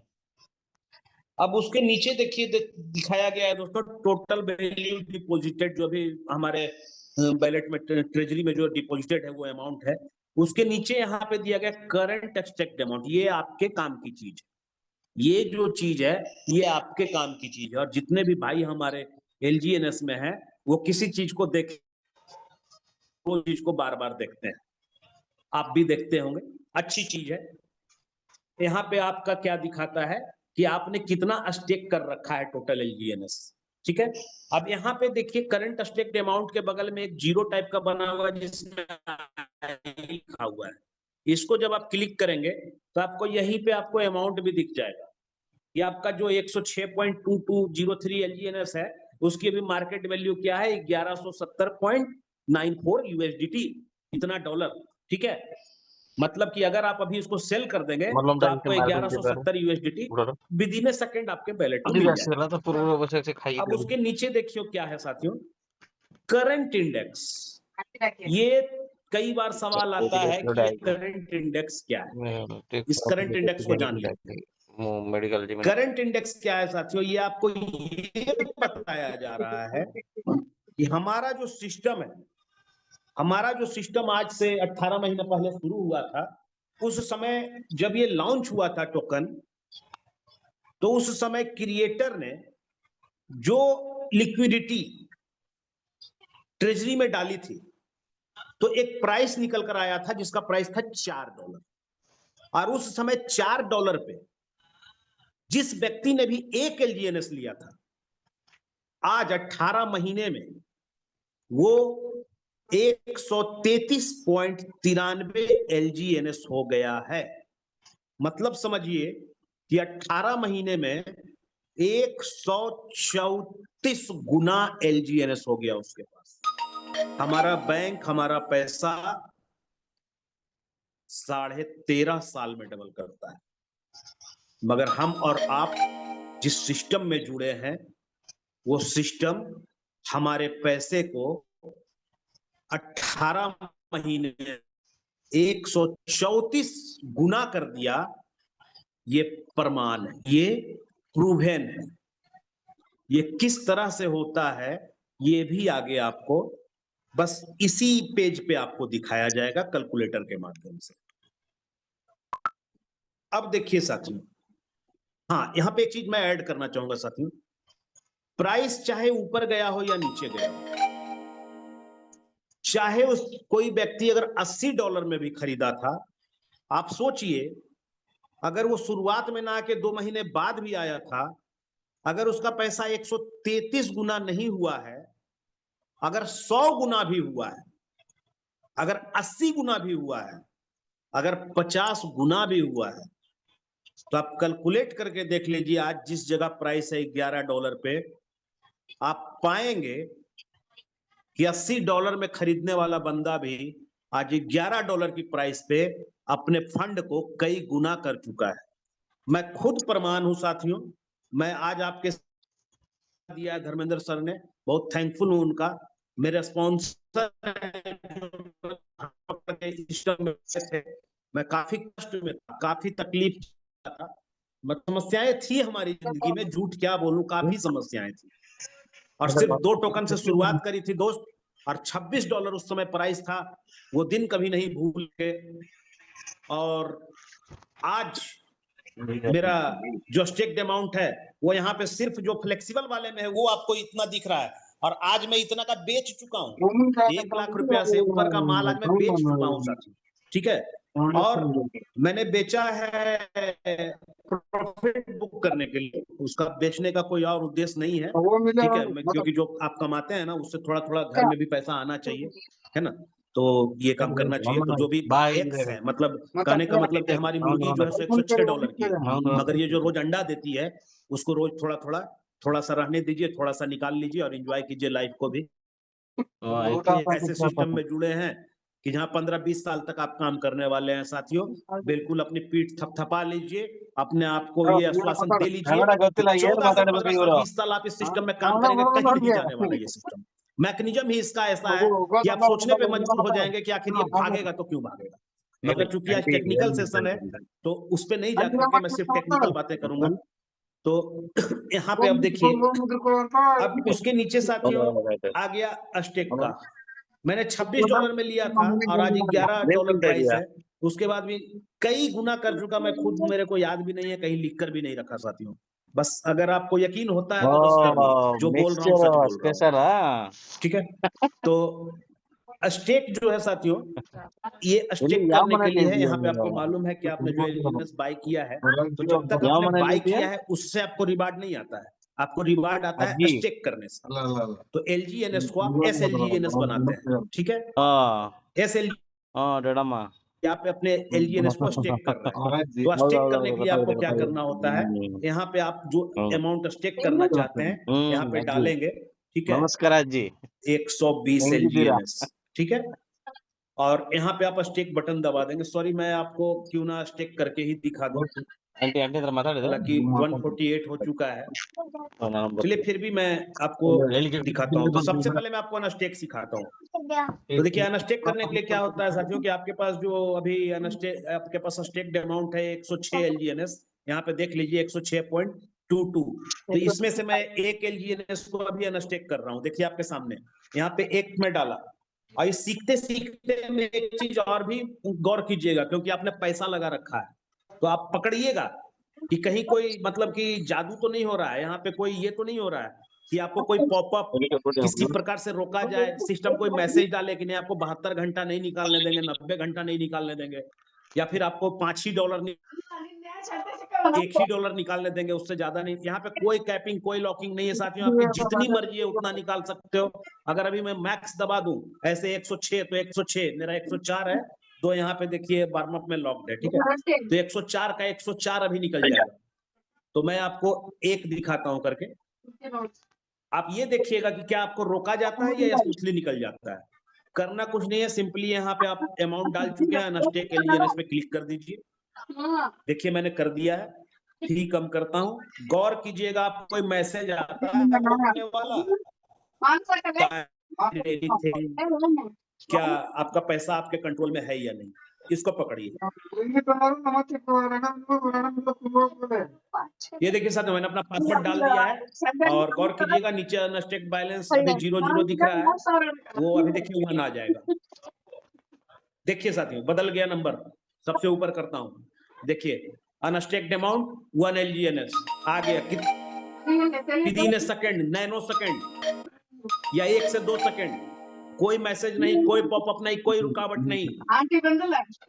अब उसके नीचे देखिए दिखाया गया है दोस्तों, टोटल वैल्यू डिपॉजिटेड, जो भी हमारे बैलेट में ट्रेजरी में जो डिपॉजिटेड है वो अमाउंट है, उसके नीचे यहाँ पे दिया गया करंट एक्सपेक्टेड अमाउंट। ये आपके काम की चीज है, ये जो चीज है ये आपके काम की चीज है। और जितने भी भाई हमारे एलजीएनएस में है वो किसी चीज को देख, वो चीज को बार बार देखते हैं, आप भी देखते होंगे, अच्छी चीज है। यहाँ पे आपका क्या दिखाता है कि आपने कितना स्टेक कर रखा है टोटल एलजीएनएस, ठीक है। अब यहाँ पे देखिए करंट स्टेक्ड अमाउंट के बगल में एक जीरो टाइप का बना हुआ है जिसमें लिखा हुआ है, इसको जब आप क्लिक करेंगे तो आपको यहीं पे आपको अमाउंट भी दिख जाएगा। ये आपका जो 106.2203 एलजीएनएस है उसकी अभी मार्केट वैल्यू क्या है, 1170.94 यूएसडीटी, इतना डॉलर, ठीक है। मतलब कि अगर आप अभी इसको सेल कर देंगे तो आपको 1170 USDT with in A second आपके बैलेट में मिल जाएगा। अब उसके नीचे देखिए क्या है साथियों, करंट इंडेक्स। ये कई बार सवाल आता है कि ये करंट इंडेक्स क्या है, इस करंट इंडेक्स को जान लेते हैं। करंट इंडेक्स क्या है साथियों, ये आपको ये बताया जा रहा है कि हमारा जो सिस्टम है, हमारा जो सिस्टम आज से 18 महीने पहले शुरू हुआ था, उस समय जब ये लॉन्च हुआ था टोकन, तो उस समय क्रिएटर ने जो लिक्विडिटी ट्रेजरी में डाली थी, तो एक प्राइस निकल कर आया था जिसका प्राइस था $4। और उस समय $4 पे जिस व्यक्ति ने भी एक एलजीएनएस लिया था, आज 18 महीने में वो 133.93 एलजीएनएस हो गया है। मतलब समझिए कि 18 महीने में 134 गुना एलजीएनएस हो गया उसके पास। हमारा बैंक हमारा पैसा 13.5 साल में डबल करता है, मगर हम और आप जिस सिस्टम में जुड़े हैं वो सिस्टम हमारे पैसे को 18 महीने में 134 गुना कर दिया। ये प्रमाण है, ये प्रूवन है। ये किस तरह से होता है ये भी आगे आपको बस इसी पेज पे आपको दिखाया जाएगा कैलकुलेटर के माध्यम से। अब देखिए साथियों, हाँ यहां पे एक चीज मैं ऐड करना चाहूंगा साथियों, प्राइस चाहे ऊपर गया हो या नीचे गया हो, चाहे उस कोई व्यक्ति अगर $80 में भी खरीदा था, आप सोचिए अगर वो शुरुआत में ना आके 2 महीने बाद भी आया था, अगर उसका पैसा 133 गुना नहीं हुआ है, अगर 100 गुना भी हुआ है, अगर 80 गुना भी हुआ है, अगर 50 गुना भी हुआ है, तो आप कैलकुलेट करके देख लीजिए आज जिस जगह प्राइस है $11 पे, आप पाएंगे कि $80 में खरीदने वाला बंदा भी आज $11 की प्राइस पे अपने फंड को कई गुना कर चुका है। मैं खुद प्रमाण हूं साथियों, मैं आज आपके दिया धर्मेंद्र सर ने, बहुत थैंकफुल हूं उनका। मेरे स्पॉन्सर मैं काफी कष्ट में था, काफी तकलीफ था, समस्याएं थी हमारी जिंदगी में, झूठ क्या बोलूं, काफी समस्याएं थी। और सिर्फ 2 टोकन से शुरुआत करी थी दोस्त, और $26 उस समय प्राइस था, वो दिन कभी नहीं भूल के। और आज मेरा जो स्टेक्ड अमाउंट है वो यहाँ पे सिर्फ जो फ्लेक्सिबल वाले में है वो आपको इतना दिख रहा है, और आज मैं इतना का बेच चुका हूँ। 1 लाख रुपया से ऊपर का माल आज मैं बेच चुका हूँ साथी, ठीक है। और मैंने बेचा है प्रॉफिट बुक करने के लिए, उसका बेचने का कोई और उद्देश्य नहीं है, ठीक है, क्योंकि जो आप कमाते हैं ना उससे थोड़ा थोड़ा घर में भी पैसा आना चाहिए, है ना, तो ये काम करना चाहिए। तो जो भी एक्स है, मतलब कहने का मतलब कि हमारी मुर्गी जो है $106 की है, मगर ये जो रोज अंडा देती है उसको रोज थोड़ा थोड़ा थोड़ा सा रहने दीजिए, थोड़ा सा निकाल लीजिए और एंजॉय कीजिए लाइफ को भी। ऐसे सिस्टम में जुड़े हैं कि जहाँ 15-20 साल तक आप काम करने वाले हैं साथियों। बिल्कुल अपनी पीठ थपथपा लीजिए, अपने आप को ये आश्वासन दे लीजिए कि 14 से 15 साल 20 साल आप इस सिस्टम में काम करेंगे, कहीं नहीं जाने वाला ये सिस्टम। मैकेनिज्म ही इसका ऐसा है कि आप सोचने पे मजबूर हो जाएंगे कि आखिर ये भागेगा तो क्यों भागेगा। मगर चूंकि आज टेक्निकल सेशन है तो उस पे नहीं जा करके मैं सिर्फ टेक्निकल बातें करूंगा। तो यहाँ पे अब देखिए, अब उसके नीचे साथियों आ गया अस्टेक का। मैंने $26 में लिया था और आज $11 प्राइस है। उसके बाद भी कई गुना कर चुका मैं खुद, मेरे को याद भी नहीं है, कहीं लिख कर भी नहीं रखा साथियों। बस अगर आपको यकीन होता है तो बस कर लो, जो बोल रहा हूँ सच बोल रहा हूँ, ठीक है। तो अस्टेक जो है साथियों, ये अस्टेक करने के लिए है। यहाँ पे आपको मालूम है कि आपने जो एलजीएनएस बाय किया है, तो जब तक आपने बाय किया है उससे आपको रिवार्ड नहीं आता है, आपको रिवार्ड आता है अस्टेक करने से। तो एलजीएनएस को आप एसएलजीएनएस बनाते हैं, ठीक है। एसएल यहाँ पे अपने एलजीएनएस को स्टेक कर रहे हैं। तो स्टेक करने के लिए आपको क्या करना होता है, यहाँ पे आप जो अमाउंट स्टेक करना चाहते हैं यहाँ पे डालेंगे, ठीक है। नमस्कार जी। 120 एलजीएनएस, ठीक है। और यहाँ पे आप स्टेक बटन दबा देंगे। सॉरी, मैं आपको क्यों ना स्टेक करके ही दिखा दूं, हालांकि 148 हो चुका है। चलिए फिर भी मैं आपको दिखाता हूँ। तो सबसे पहले मैं आपको अनस्टेक सिखाता हूँ। तो देखिए अनस्टेक करने के लिए क्या होता है साथियों कि आपके पास जो अभी आपके पास स्टेक्ड अमाउंट है 106 एलजीएनएस, यहाँ पे देख लीजिए 106.22। तो इसमें से मैं एक एलजीएनएस को अभी अनस्टेक कर रहा हूँ। देखिए आपके सामने यहाँ पे एक में डाला। और इस सीखते सीखते में एक चीज और भी गौर कीजिएगा, क्योंकि आपने पैसा लगा रखा है तो आप पकड़िएगा कि कहीं कोई मतलब कि जादू तो नहीं हो रहा है, यहाँ पे कोई ये तो नहीं हो रहा है कि आपको कोई पॉपअप किसी प्रकार से रोका जाए, सिस्टम कोई मैसेज डाले कि नहीं आपको 72 घंटा नहीं निकालने देंगे, 90 घंटा नहीं निकालने देंगे, या फिर आपको $5 ही $1 निकालने देंगे, उससे ज्यादा नहीं। यहाँ पे कोई कैपिंग, कोई लॉकिंग नहीं है साथियों, आपकी जितनी मर्जी है उतना निकाल सकते हो। अगर अभी मैं मैक्स दबा दूं ऐसे 106, तो 106 मेरा 104 है, तो यहाँ पे देखिए वार्म अप में लॉक्ड है, ठीक है। तो 104 का 104 अभी निकल जाएगा। तो मैं आपको एक दिखाता हूं करके, आप ये देखिएगा कि क्या आपको रोका जाता है या स्मूथली निकल जाता है। करना कुछ नहीं है, सिंपली यहाँ पे आप अमाउंट डाल चुके हैं, अनस्टेक एलजीएनएस पे क्लिक कर दीजिए। देखिए मैंने कर दिया है, ठीक कम करता हूँ। गौर कीजिएगा आप कोई मैसेज आता है रोकने वाला, क्या आपका पैसा आपके कंट्रोल में है या नहीं, इसको पकड़िए। ये देखिए साथ मैंने अपना पासवर्ड डाल दिया है और गौर कीजिएगा नीचे अनस्टेक्ड बैलेंस अभी 0 दिख रहा है, वो अभी देखिए 1 आ जाएगा। देखिए साथियों बदल गया नंबर, सबसे ऊपर करता हूँ, देखिए अनस्टेक्ड अमाउंट 1 एलजीएनएस आ गया। कितने सेकंड, नैनो सेकंड या 1 से 2 सेकंड, कोई मैसेज नहीं, कोई पॉपअप नहीं, कोई रुकावट नहीं।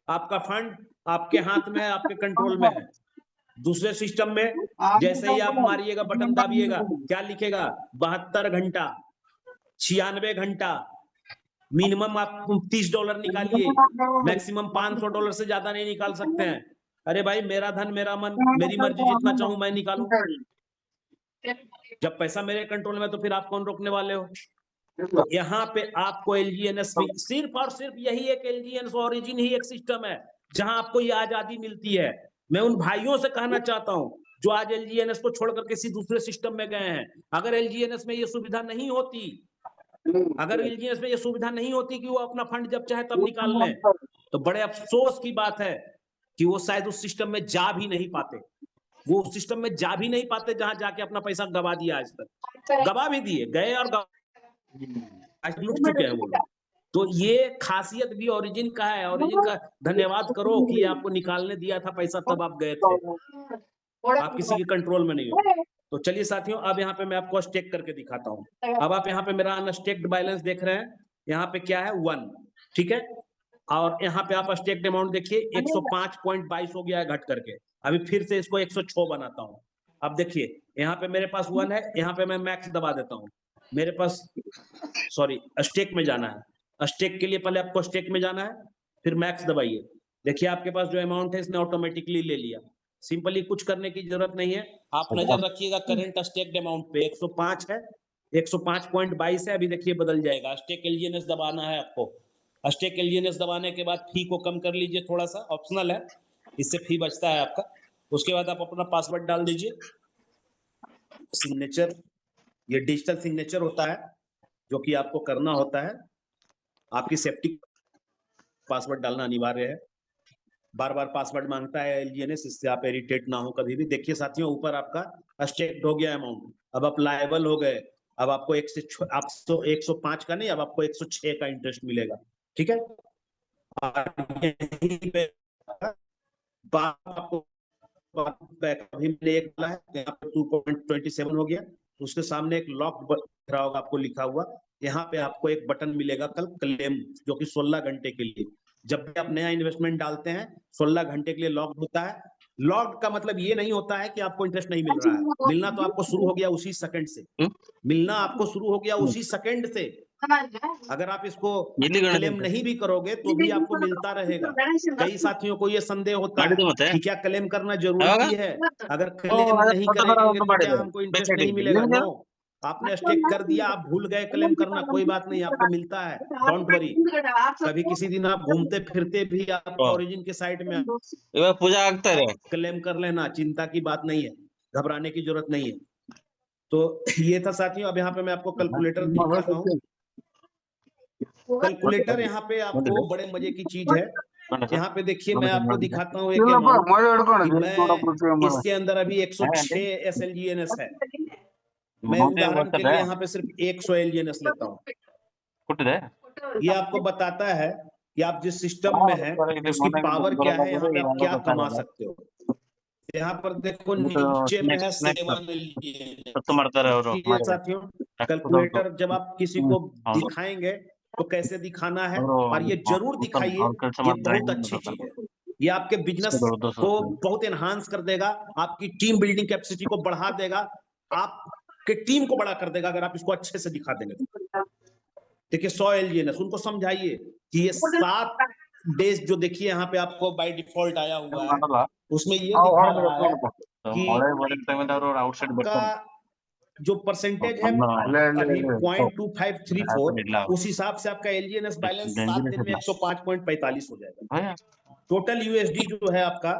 आपका फंड आपके हाथ में है, आपके कंट्रोल में है। दूसरे सिस्टम में जैसे ही आप मारिएगा बटन दाबिएगा, क्या लिखेगा, 72 घंटा, 96 घंटा, मिनिमम आप $30 निकालिए, मैक्सिमम $500 से ज्यादा नहीं निकाल सकते हैं। अरे भाई मेरा धन मेरा मन, मेरी मर्जी, जितना चाहूं मैं निकालूं। जब पैसा मेरे कंट्रोल में तो फिर आप कौन रोकने वाले हो। तो यहाँ पे आपको एलजीएनएस भी सिर्फ और सिर्फ यही एक एलजीएनएस ओरिजिन ही एक सिस्टम है जहां आपको ये आजादी मिलती है। मैं उन भाइयों से कहना चाहता हूं जो आज एलजीएनएस को छोड़कर किसी दूसरे सिस्टम में गए हैं, अगर एलजीएनएस में ये सुविधा नहीं होती, अगर एलजीएनएस में ये सुविधा नहीं होती कि वो अपना फंड जब चाहे तब निकाल लें, तो बड़े अफसोस की बात है कि वो शायद उस सिस्टम में जा भी नहीं पाते। वो उस सिस्टम में जा भी नहीं पाते जहां जाके अपना पैसा गवा दिया, आज तक गवा भी दिए, गए और आज लुट चुके हैं वो लोग। तो ये खासियत भी ओरिजिन का है। ओरिजिन का धन्यवाद करो कि आपको निकालने दिया था पैसा, तब आप गए थे, आप किसी के कंट्रोल में नहीं हो। तो चलिए साथियों अब यहाँ पे मैं आपको स्टेक करके दिखाता हूँ। अब आप यहाँ पे मेरा अनस्टेक्ड बैलेंस देख रहे हैं, यहाँ पे क्या है 1, ठीक है। और यहाँ पे आप स्टेक्ड अमाउंट देखिए 105.22 हो गया है घट करके। अभी फिर से इसको 106 बनाता हूँ। अब देखिए यहाँ पे मेरे पास 1 है, यहाँ पे मैं मैक्स दबा देता हूँ। मेरे पास सॉरी स्टेक में जाना है, स्टेक के लिए पहले आपको स्टेक में जाना है, फिर मैक्स दबाइए। देखिए आपके पास जो अमाउंट है इसने ऑटोमेटिकली ले लिया। सिंपली कुछ करने की जरूरत नहीं है। आप नजर रखिएगा करंट स्टेक्ड अमाउंट पे 105 है, 105.22 है। अभी देखिए बदल जाएगा। स्टेक एलजीएनएस दबाना है आपको। स्टेक एलजीएनएस दबाने के बाद फी को कम कर लीजिए, थोड़ा सा ऑप्शनल है, इससे फी बचता है आपका। उसके बाद आप अपना पासवर्ड डाल दीजिए। सिग्नेचर, ये डिजिटल सिग्नेचर होता है जो कि आपको करना होता है। आपकी सेफ्टी पासवर्ड डालना अनिवार्य है। बार बार पासवर्ड मांगता है एलजीएनएस, इससे आप इरिटेट ना हो कभी भी। देखिए साथियों, ऊपर आपका स्टेक्ड हो गया अमाउंट, अब आप लायबल हो गए। अब आपको 105 का नहीं, अब आपको 106 का इंटरेस्ट मिलेगा। ठीक है, यहीं पे आपको अभी मैंने एक डाला है, यहाँ पे 2.27 हो गया। उसके सामने एक लॉक दिख रहा होगा आपको लिखा हुआ, यहाँ पे आपको एक बटन मिलेगा कल क्लेम, जो कि 16 घंटे के लिए। जब भी आप नया इन्वेस्टमेंट डालते हैं 16 घंटे के लिए लॉक होता है। लॉक का मतलब ये नहीं होता है कि आपको इंटरेस्ट नहीं मिल रहा है, मिलना तो आपको शुरू हो गया उसी सेकंड से, मिलना आपको शुरू हो गया उसी सेकंड से। अगर आप इसको क्लेम नहीं भी करोगे तो भी आपको मिलता रहेगा। कई साथियों को ये संदेह होता है कि क्या क्लेम करना जरूरी है, अगर क्लेम नहीं करेंगे तो क्या हमको इंटरेस्ट नहीं मिलेगा। नो, आपने स्टेक कर दिया, आप भूल गए क्लेम करना, कोई बात नहीं, आपको मिलता है, डोंट वरी। कभी किसी दिन आप घूमते फिरते भी आपका ओरिजिन के साइड में पूजा ಆಗ್ತಾ ಇದೆ, क्लेम कर लेना, चिंता की बात नहीं है, घबराने की जरूरत नहीं है। तो ये था साथियों। अब यहाँ पे मैं आपको कैलकुलेटर दिखाता हूँ। कैलकुलेटर यहाँ पे आपको बड़े मजे की चीज है। यहाँ पे देखिए मैं आपको दिखाता हूँ एक अमाउंट कि मैं इसके अंदर अभी 106 एसएलजीएनएस है। मैं उदाहरण के लिए यहाँ पे सिर्फ 100 एलजीएनएस लेता हूँ। ये आपको बताता है कि आप जिस सिस्टम में हैं उसकी पावर क्या है, यहाँ पे आप क्या कमा सकते हो। यहाँ पर देखो नीचे में है 7 एलजीएनएस। साथियों, कैलकुलेटर जब आप किसी को दिखाएंगे तो कैसे दिखाना है, और ये जरूर दिखाइए, ये बहुत अच्छी चीज है। ये आपके बिजनेस को बहुत एनहांस कर देगा, आपकी टीम बिल्डिंग कैपेसिटी को बढ़ा देगा, आपके टीम को बड़ा कर देगा अगर आप इसको अच्छे से दिखा देंगे। देखिए 100 एलजीएनएस, उनको समझाइए कि ये 7 डेज जो देखिए यहाँ पे आपको बाय डिफॉल्ट आया हुआ है, उसमें ये दिखा रहा है कि आपका जो परसेंटेज है अभी 0.2534, उस हिसाब से आपका एलजीएनएस बैलेंस 7 दिन में 105.45 हो जाएगा। टोटल यूएसडी जो है आपका,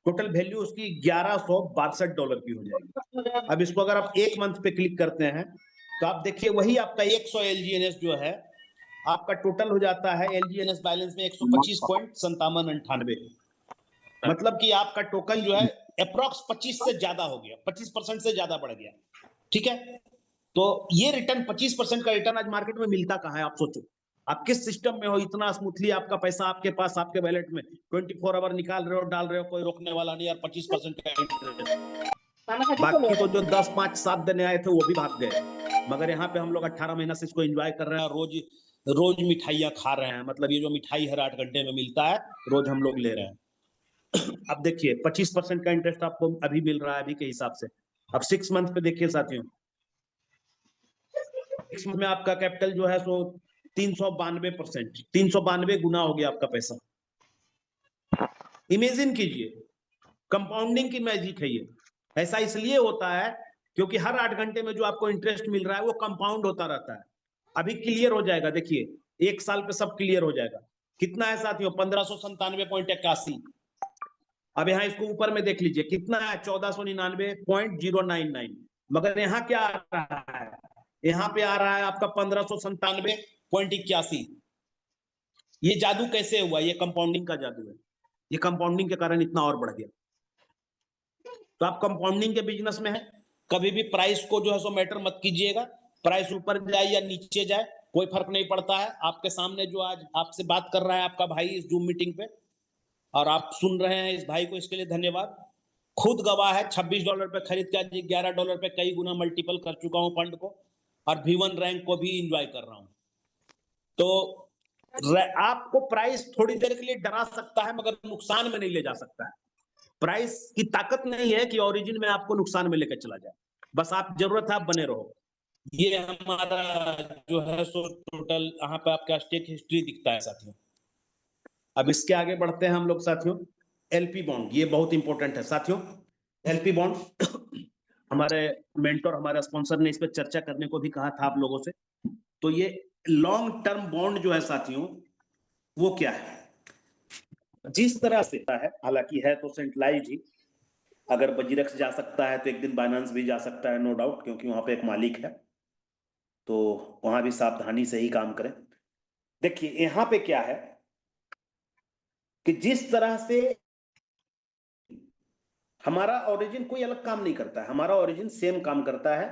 टोटल वैल्यू उसकी $1162 की हो जाएगी। अब इसको अगर आप एक मंथ पे क्लिक करते हैं तो आप देखिए वही आपका 100 एलजीएनएस जो है आपका टोटल हो जाता है एलजीएनएस बैलेंस में 125.5798। मतलब कि आपका टोकन जो है अप्रॉक्स 25 से ज्यादा हो गया, 25% से ज्यादा बढ़ गया। ठीक है, तो ये रिटर्न 25% का रिटर्न आज मार्केट में मिलता कहाँ है, आप सोचो। आप किस सिस्टम में हो, इतना स्मूथली आपका पैसा आपके पास, आपके वैलेट में 24 आवर निकाल रहे हो, डाल रहे हो, कोई रोकने वाला नहीं यार। 25% का इंटरेस्ट। बाकी तो जो 10, 5, 7 देने आए थे वो भी भाग गए, मगर यहाँ पे हम लोग 18 महीना से इसको एंजॉय कर रहे हैं, रोज रोज मिठाइयाँ खा रहे हैं। मतलब ये जो मिठाई हर 8 घंटे में मिलता है, रोज हम लोग ले रहे हैं। अब देखिए 25% का इंटरेस्ट आपको अभी मिल रहा है अभी के हिसाब से। अब 6 मंथ पे देखिए साथियों, 6 मंथ में आपका कैपिटल जो है सो 392%, 392 गुना हो गया आपका पैसा। इमेजिन कीजिए, कंपाउंडिंग की मैजिक है ये। ऐसा इसलिए होता है क्योंकि हर 8 घंटे में जो आपको इंटरेस्ट मिल रहा है वो कंपाउंड होता रहता है। अभी क्लियर हो जाएगा, देखिए 1 साल पे सब क्लियर हो जाएगा। कितना है साथियों, 1597.81। अब यहाँ इसको ऊपर में देख लीजिए कितना है, 1499.099। मगर यहाँ क्या आ रहा है, यहाँ पे आ रहा है आपका 1597.81। ये जादू कैसे हुआ, ये कंपाउंडिंग का जादू है। ये कंपाउंडिंग के कारण इतना और बढ़ गया। तो आप कंपाउंडिंग के बिजनेस में है, कभी भी प्राइस को जो है सो मैटर मत कीजिएगा। प्राइस ऊपर जाए या नीचे जाए कोई फर्क नहीं पड़ता है। आपके सामने जो आज आपसे बात कर रहा है आपका भाई इस जूम मीटिंग पे, और आप सुन रहे हैं इस भाई को, इसके लिए धन्यवाद। खुद गवाह है, $26 पे खरीद के $11 पे कई गुना मल्टीपल कर चुका हूं फंड को, और V1 रैंक को भी एंजॉय कर रहा हूं। तो आपको प्राइस थोड़ी देर के लिए डरा सकता है मगर नुकसान में नहीं ले जा सकता है। प्राइस की ताकत नहीं है कि ओरिजिन में आपको नुकसान में लेकर चला जाए, बस आप जरूरत है आप बने रहो। ये हमारा जो है सो टोटल यहाँ पे आपका स्टेक हिस्ट्री दिखता है साथियों। अब इसके आगे बढ़ते हैं हम लोग साथियों। एलपी बॉन्ड, ये बहुत इंपॉर्टेंट है साथियों। एलपी बॉन्ड हमारे मेंटर, हमारे स्पॉन्सर ने इस पर चर्चा करने को भी कहा था आप लोगों से। तो ये लॉन्ग टर्म बॉन्ड जो है साथियों, वो क्या है, जिस तरह से है, हालांकि है तो सेंट्रलाइज ही, अगर बजीरक्स जा सकता है तो एक दिन बाइनेंस भी जा सकता है, नो डाउट, क्योंकि वहां पे एक मालिक है, तो वहां भी सावधानी से ही काम करें। देखिए यहां पे क्या है कि जिस तरह से हमारा ओरिजिन कोई अलग काम नहीं करता है, हमारा ओरिजिन सेम काम करता है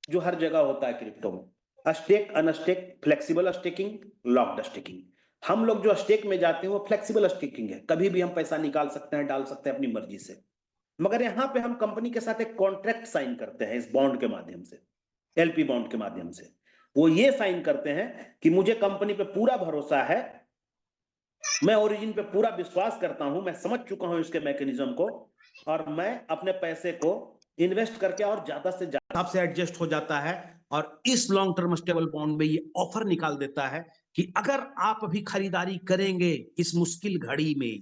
जो हर जगह होता है क्रिप्टो में, stake, unstake, flexible staking, locked staking. हम लोग जो स्टेक में जाते हैं वो फ्लेक्सिबल स्टेकिंग है, कभी भी हम पैसा निकाल सकते हैं, डाल सकते हैं अपनी मर्जी से। मगर यहां पे हम कंपनी के साथ एक कॉन्ट्रैक्ट साइन करते हैं इस बॉन्ड के माध्यम से, एलपी बॉन्ड के माध्यम से। वो ये साइन करते हैं कि मुझे कंपनी पे पूरा भरोसा है, मैं ओरिजिन पे पूरा विश्वास करता हूं, मैं समझ चुका हूं इसके मैकेनिज्म को, और मैं अपने पैसे को इन्वेस्ट करके और ज्यादा से ज्यादा आपसे एडजस्ट हो जाता है। और इस लॉन्ग टर्म स्टेबल बॉन्ड में ये ऑफर निकाल देता है कि अगर आप अभी खरीदारी करेंगे इस मुश्किल घड़ी में,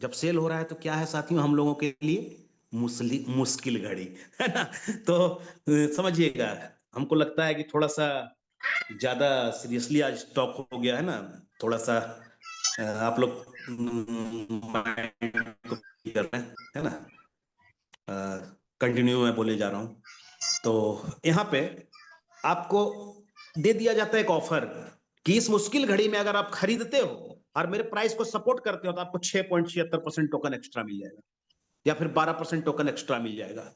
जब सेल हो रहा है तो क्या है साथियों हम लोगों के लिए मुश्किल घड़ी है ना। तो समझिएगा, हमको लगता है कि थोड़ा सा ज्यादा सीरियसली आज टॉक हो गया है ना, थोड़ा सा आप लोग माइंड को कर रहे हैं, है ना, कंटिन्यू मैं बोले जा रहा हूं। तो यहाँ पे आपको दे दिया जाता है एक ऑफर कि इस मुश्किल घड़ी में अगर आप खरीदते हो और मेरे प्राइस को सपोर्ट करते हो तो आपको 6.76% टोकन एक्स्ट्रा मिल जाएगा, या फिर 12% टोकन एक्स्ट्रा मिल जाएगा।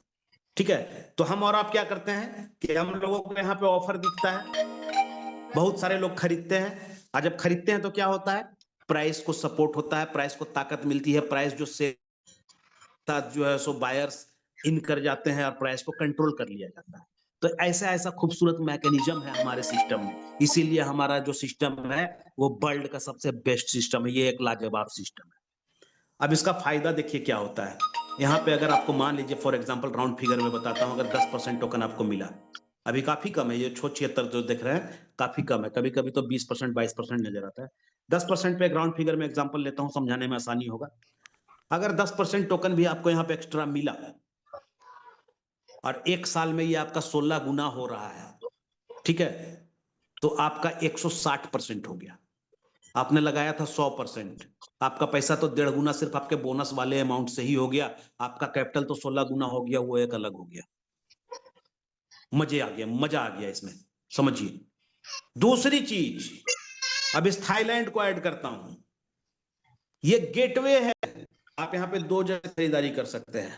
ठीक है, तो हम और आप क्या करते हैं कि हम लोगों को यहाँ पे ऑफर दिखता है, बहुत सारे लोग खरीदते हैं, और जब खरीदते हैं तो क्या होता है, प्राइस को सपोर्ट होता है, प्राइस को ताकत मिलती है, प्राइस जो से जो है सो बायर्स इन कर जाते हैं और प्राइस को कंट्रोल कर लिया जाता है। तो ऐसा ऐसा खूबसूरत मैकेनिज्म है हमारे सिस्टम में, इसीलिए हमारा जो सिस्टम है वो वर्ल्ड का सबसे बेस्ट सिस्टम है, ये एक लाजवाब सिस्टम है। अब इसका फायदा देखिए क्या होता है, यहाँ पे अगर आपको मान लीजिए फॉर एग्जांपल राउंड फिगर में बताता हूँ, अगर 10% टोकन आपको मिला, अभी काफी कम है, ये 76 जो देख रहे हैं काफी कम है, कभी कभी तो 20% 22% नजर आता है। 10% पे एक राउंड फिगर में एग्जांपल लेता हूँ, समझाने में आसानी होगा। अगर 10% टोकन भी आपको यहाँ पे एक्स्ट्रा मिला और एक साल में ये आपका 16 गुना हो रहा है, ठीक है, तो आपका 160% हो गया। आपने लगाया था 100%, आपका पैसा तो 1.5 गुना सिर्फ आपके बोनस वाले अमाउंट से ही हो गया, आपका कैपिटल तो 16 गुना हो गया, वो एक अलग हो गया। मजा आ गया इसमें, समझिए। दूसरी चीज, अब इस थाईलैंड को ऐड करता हूं, ये गेटवे है, आप यहां पे 2 जगह खरीदारी कर सकते हैं,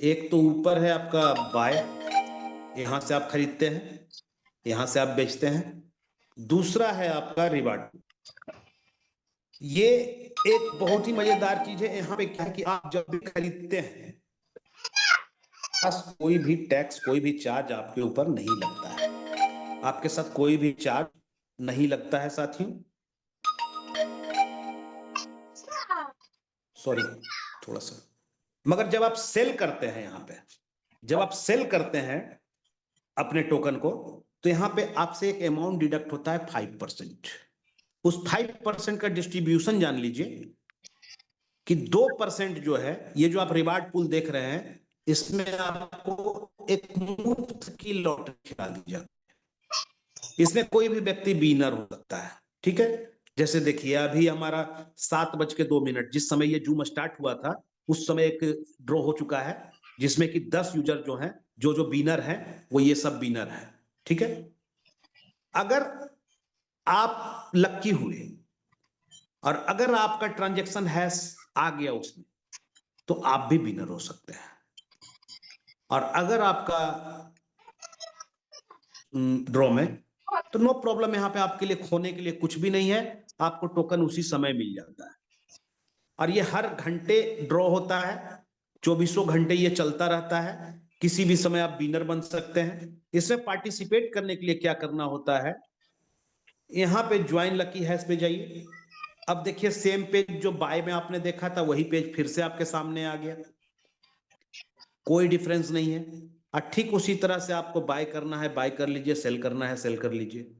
एक तो ऊपर है आपका बाय, यहां से आप खरीदते हैं, यहां से आप बेचते हैं, दूसरा है आपका रिवार्ड। ये एक बहुत ही मजेदार चीज है, यहाँ पे क्या है कि आप जब भी खरीदते हैं कोई भी टैक्स, कोई भी चार्ज आपके ऊपर नहीं लगता है, आपके साथ कोई भी चार्ज नहीं लगता है साथियों। सॉरी थोड़ा सा, मगर जब आप सेल करते हैं, यहाँ पे जब आप सेल करते हैं अपने टोकन को, तो यहाँ पे आपसे एक अमाउंट डिडक्ट होता है 5%। उस 5% का डिस्ट्रीब्यूशन जान लीजिए कि 2% जो है, ये जो आप रिवार्ड पूल देख रहे हैं, इसमें आपको एक मुफ्त की लॉटरी खिला दी जाती है, इसमें कोई भी व्यक्ति विनर हो सकता है। ठीक है, जैसे देखिए अभी हमारा 7:02, जिस समय ये जूम स्टार्ट हुआ था उस समय एक ड्रॉ हो चुका है, जिसमें कि 10 यूजर जो हैं, जो विनर हैं वो ये सब विनर है। ठीक है, अगर आप लक्की हुए और अगर आपका ट्रांजैक्शन हैश आ गया उसमें, तो आप भी विनर हो सकते हैं। और अगर आपका ड्रॉ में, तो नो प्रॉब्लम, यहाँ पे आपके लिए खोने के लिए कुछ भी नहीं है, आपको टोकन उसी समय मिल जाता है। और ये हर घंटे ड्रॉ होता है, 24 घंटे ये चलता रहता है, किसी भी समय आप विनर बन सकते हैं। इसमें पार्टिसिपेट करने के लिए क्या करना होता है, यहाँ पे ज्वाइन लकी हैश पे जाइए। अब देखिए सेम पेज जो बाय में आपने देखा था वही पेज फिर से आपके सामने आ गया, कोई डिफरेंस नहीं है। और ठीक उसी तरह से आपको बाय करना है बाय कर लीजिए, सेल करना है सेल कर लीजिए।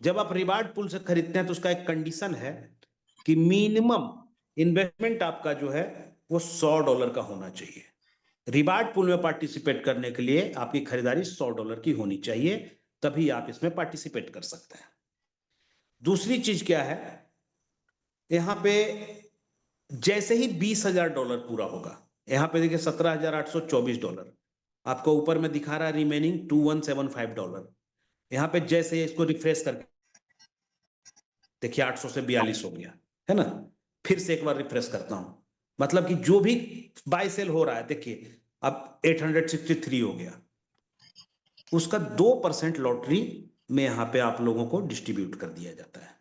जब आप रिवार्ड पूल से खरीदते हैं तो उसका एक कंडीशन है कि मिनिमम इन्वेस्टमेंट आपका जो है वो $100 का होना चाहिए। रिवार्ड पूल में पार्टिसिपेट करने के लिए आपकी खरीदारी $100 की होनी चाहिए, तभी आप इसमें पार्टिसिपेट कर सकते हैं। दूसरी चीज क्या है, यहां पे जैसे ही $20,000 पूरा होगा, यहां पे देखिए $17,824, आपको ऊपर में दिखा रहा है रिमेनिंग $2175। यहां पे जैसे इसको रिफ्रेश करके देखिए 800 से 42 हो गया है ना। फिर से एक बार रिफ्रेश करता हूं, मतलब कि जो भी बाय सेल हो रहा है देखिए अब 863 हो गया, उसका 2% लॉटरी में यहां पे आप लोगों को डिस्ट्रीब्यूट कर दिया जाता है।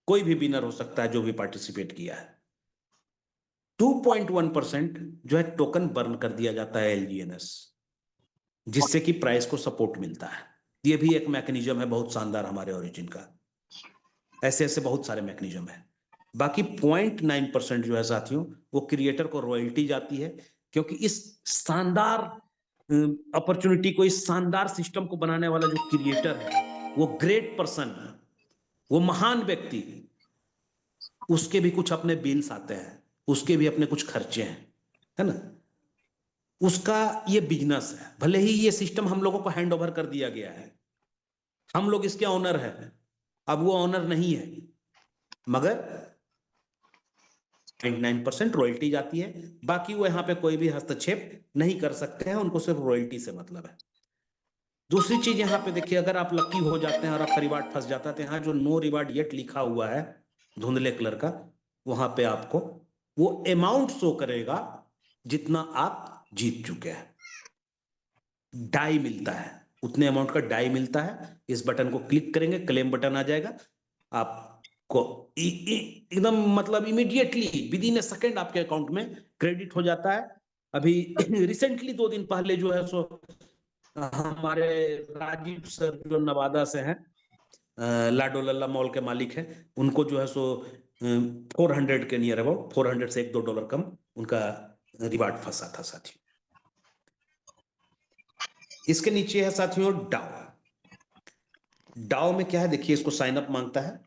कोई भी विनर हो सकता है जो भी पार्टिसिपेट किया है। 2.1% जो है टोकन बर्न कर दिया जाता है एलजीएनएस, जिससे कि प्राइस को सपोर्ट मिलता है। ये भी एक मैकेनिज्म है बहुत शानदार हमारे ओरिजिन का। ऐसे ऐसे बहुत सारे मैकेनिज्म है। बाकी 0.9% जो है साथियों वो क्रिएटर को रॉयल्टी जाती है, क्योंकि इस शानदार अपॉर्चुनिटी को, इस शानदार सिस्टम को बनाने वाला जो क्रिएटर है वो ग्रेट पर्सन, वो महान व्यक्ति, उसके भी कुछ अपने बिल्स आते हैं, उसके भी अपने कुछ खर्चे हैं, है ना। उसका ये बिजनेस है। भले ही ये सिस्टम हम लोगों को हैंड ओवर कर दिया गया है, हम लोग इसके ऑनर हैं, अब वो ऑनर नहीं है, मगर 0.9% रॉयल्टी जाती है। बाकी वो यहाँ पे कोई भी हस्तक्षेप नहीं कर सकते हैं, उनको सिर्फ रॉयल्टी से मतलब है। दूसरी चीज यहाँ पे देखिए, अगर आप लकी हो जाते हैं और आपका रिवार्ड फंस जाता है तो यहाँ जो नो रिवार्ड येट लिखा हुआ है धुंधले कलर का, वहां पे आपको वो अमाउंट शो करेगा जितना आप जीत चुके हैं। डाई मिलता है, उतने अमाउंट का डाई मिलता है। इस बटन को क्लिक करेंगे, क्लेम बटन आ जाएगा, आपको एकदम मतलब immediately with in A second आपके अकाउंट में क्रेडिट हो जाता है। अभी रिसेंटली 2 दिन पहले जो है सो हमारे राजीव सर जो नवादा से हैं, लाडो लल्ला मॉल के मालिक हैं, उनको जो है सो 400 के नियर अबाउट, 400 से $1-2 कम उनका रिवार्ड फंसा था साथियों। इसके नीचे है साथियों डाओ। डाओ में क्या है देखिए, इसको साइन अप मांगता है।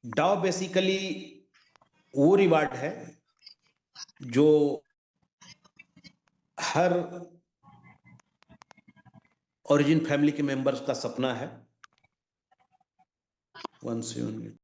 डाओ बेसिकली वो रिवार्ड है जो हर ओरिजिन फैमिली के मेंबर्स का सपना है। 1 से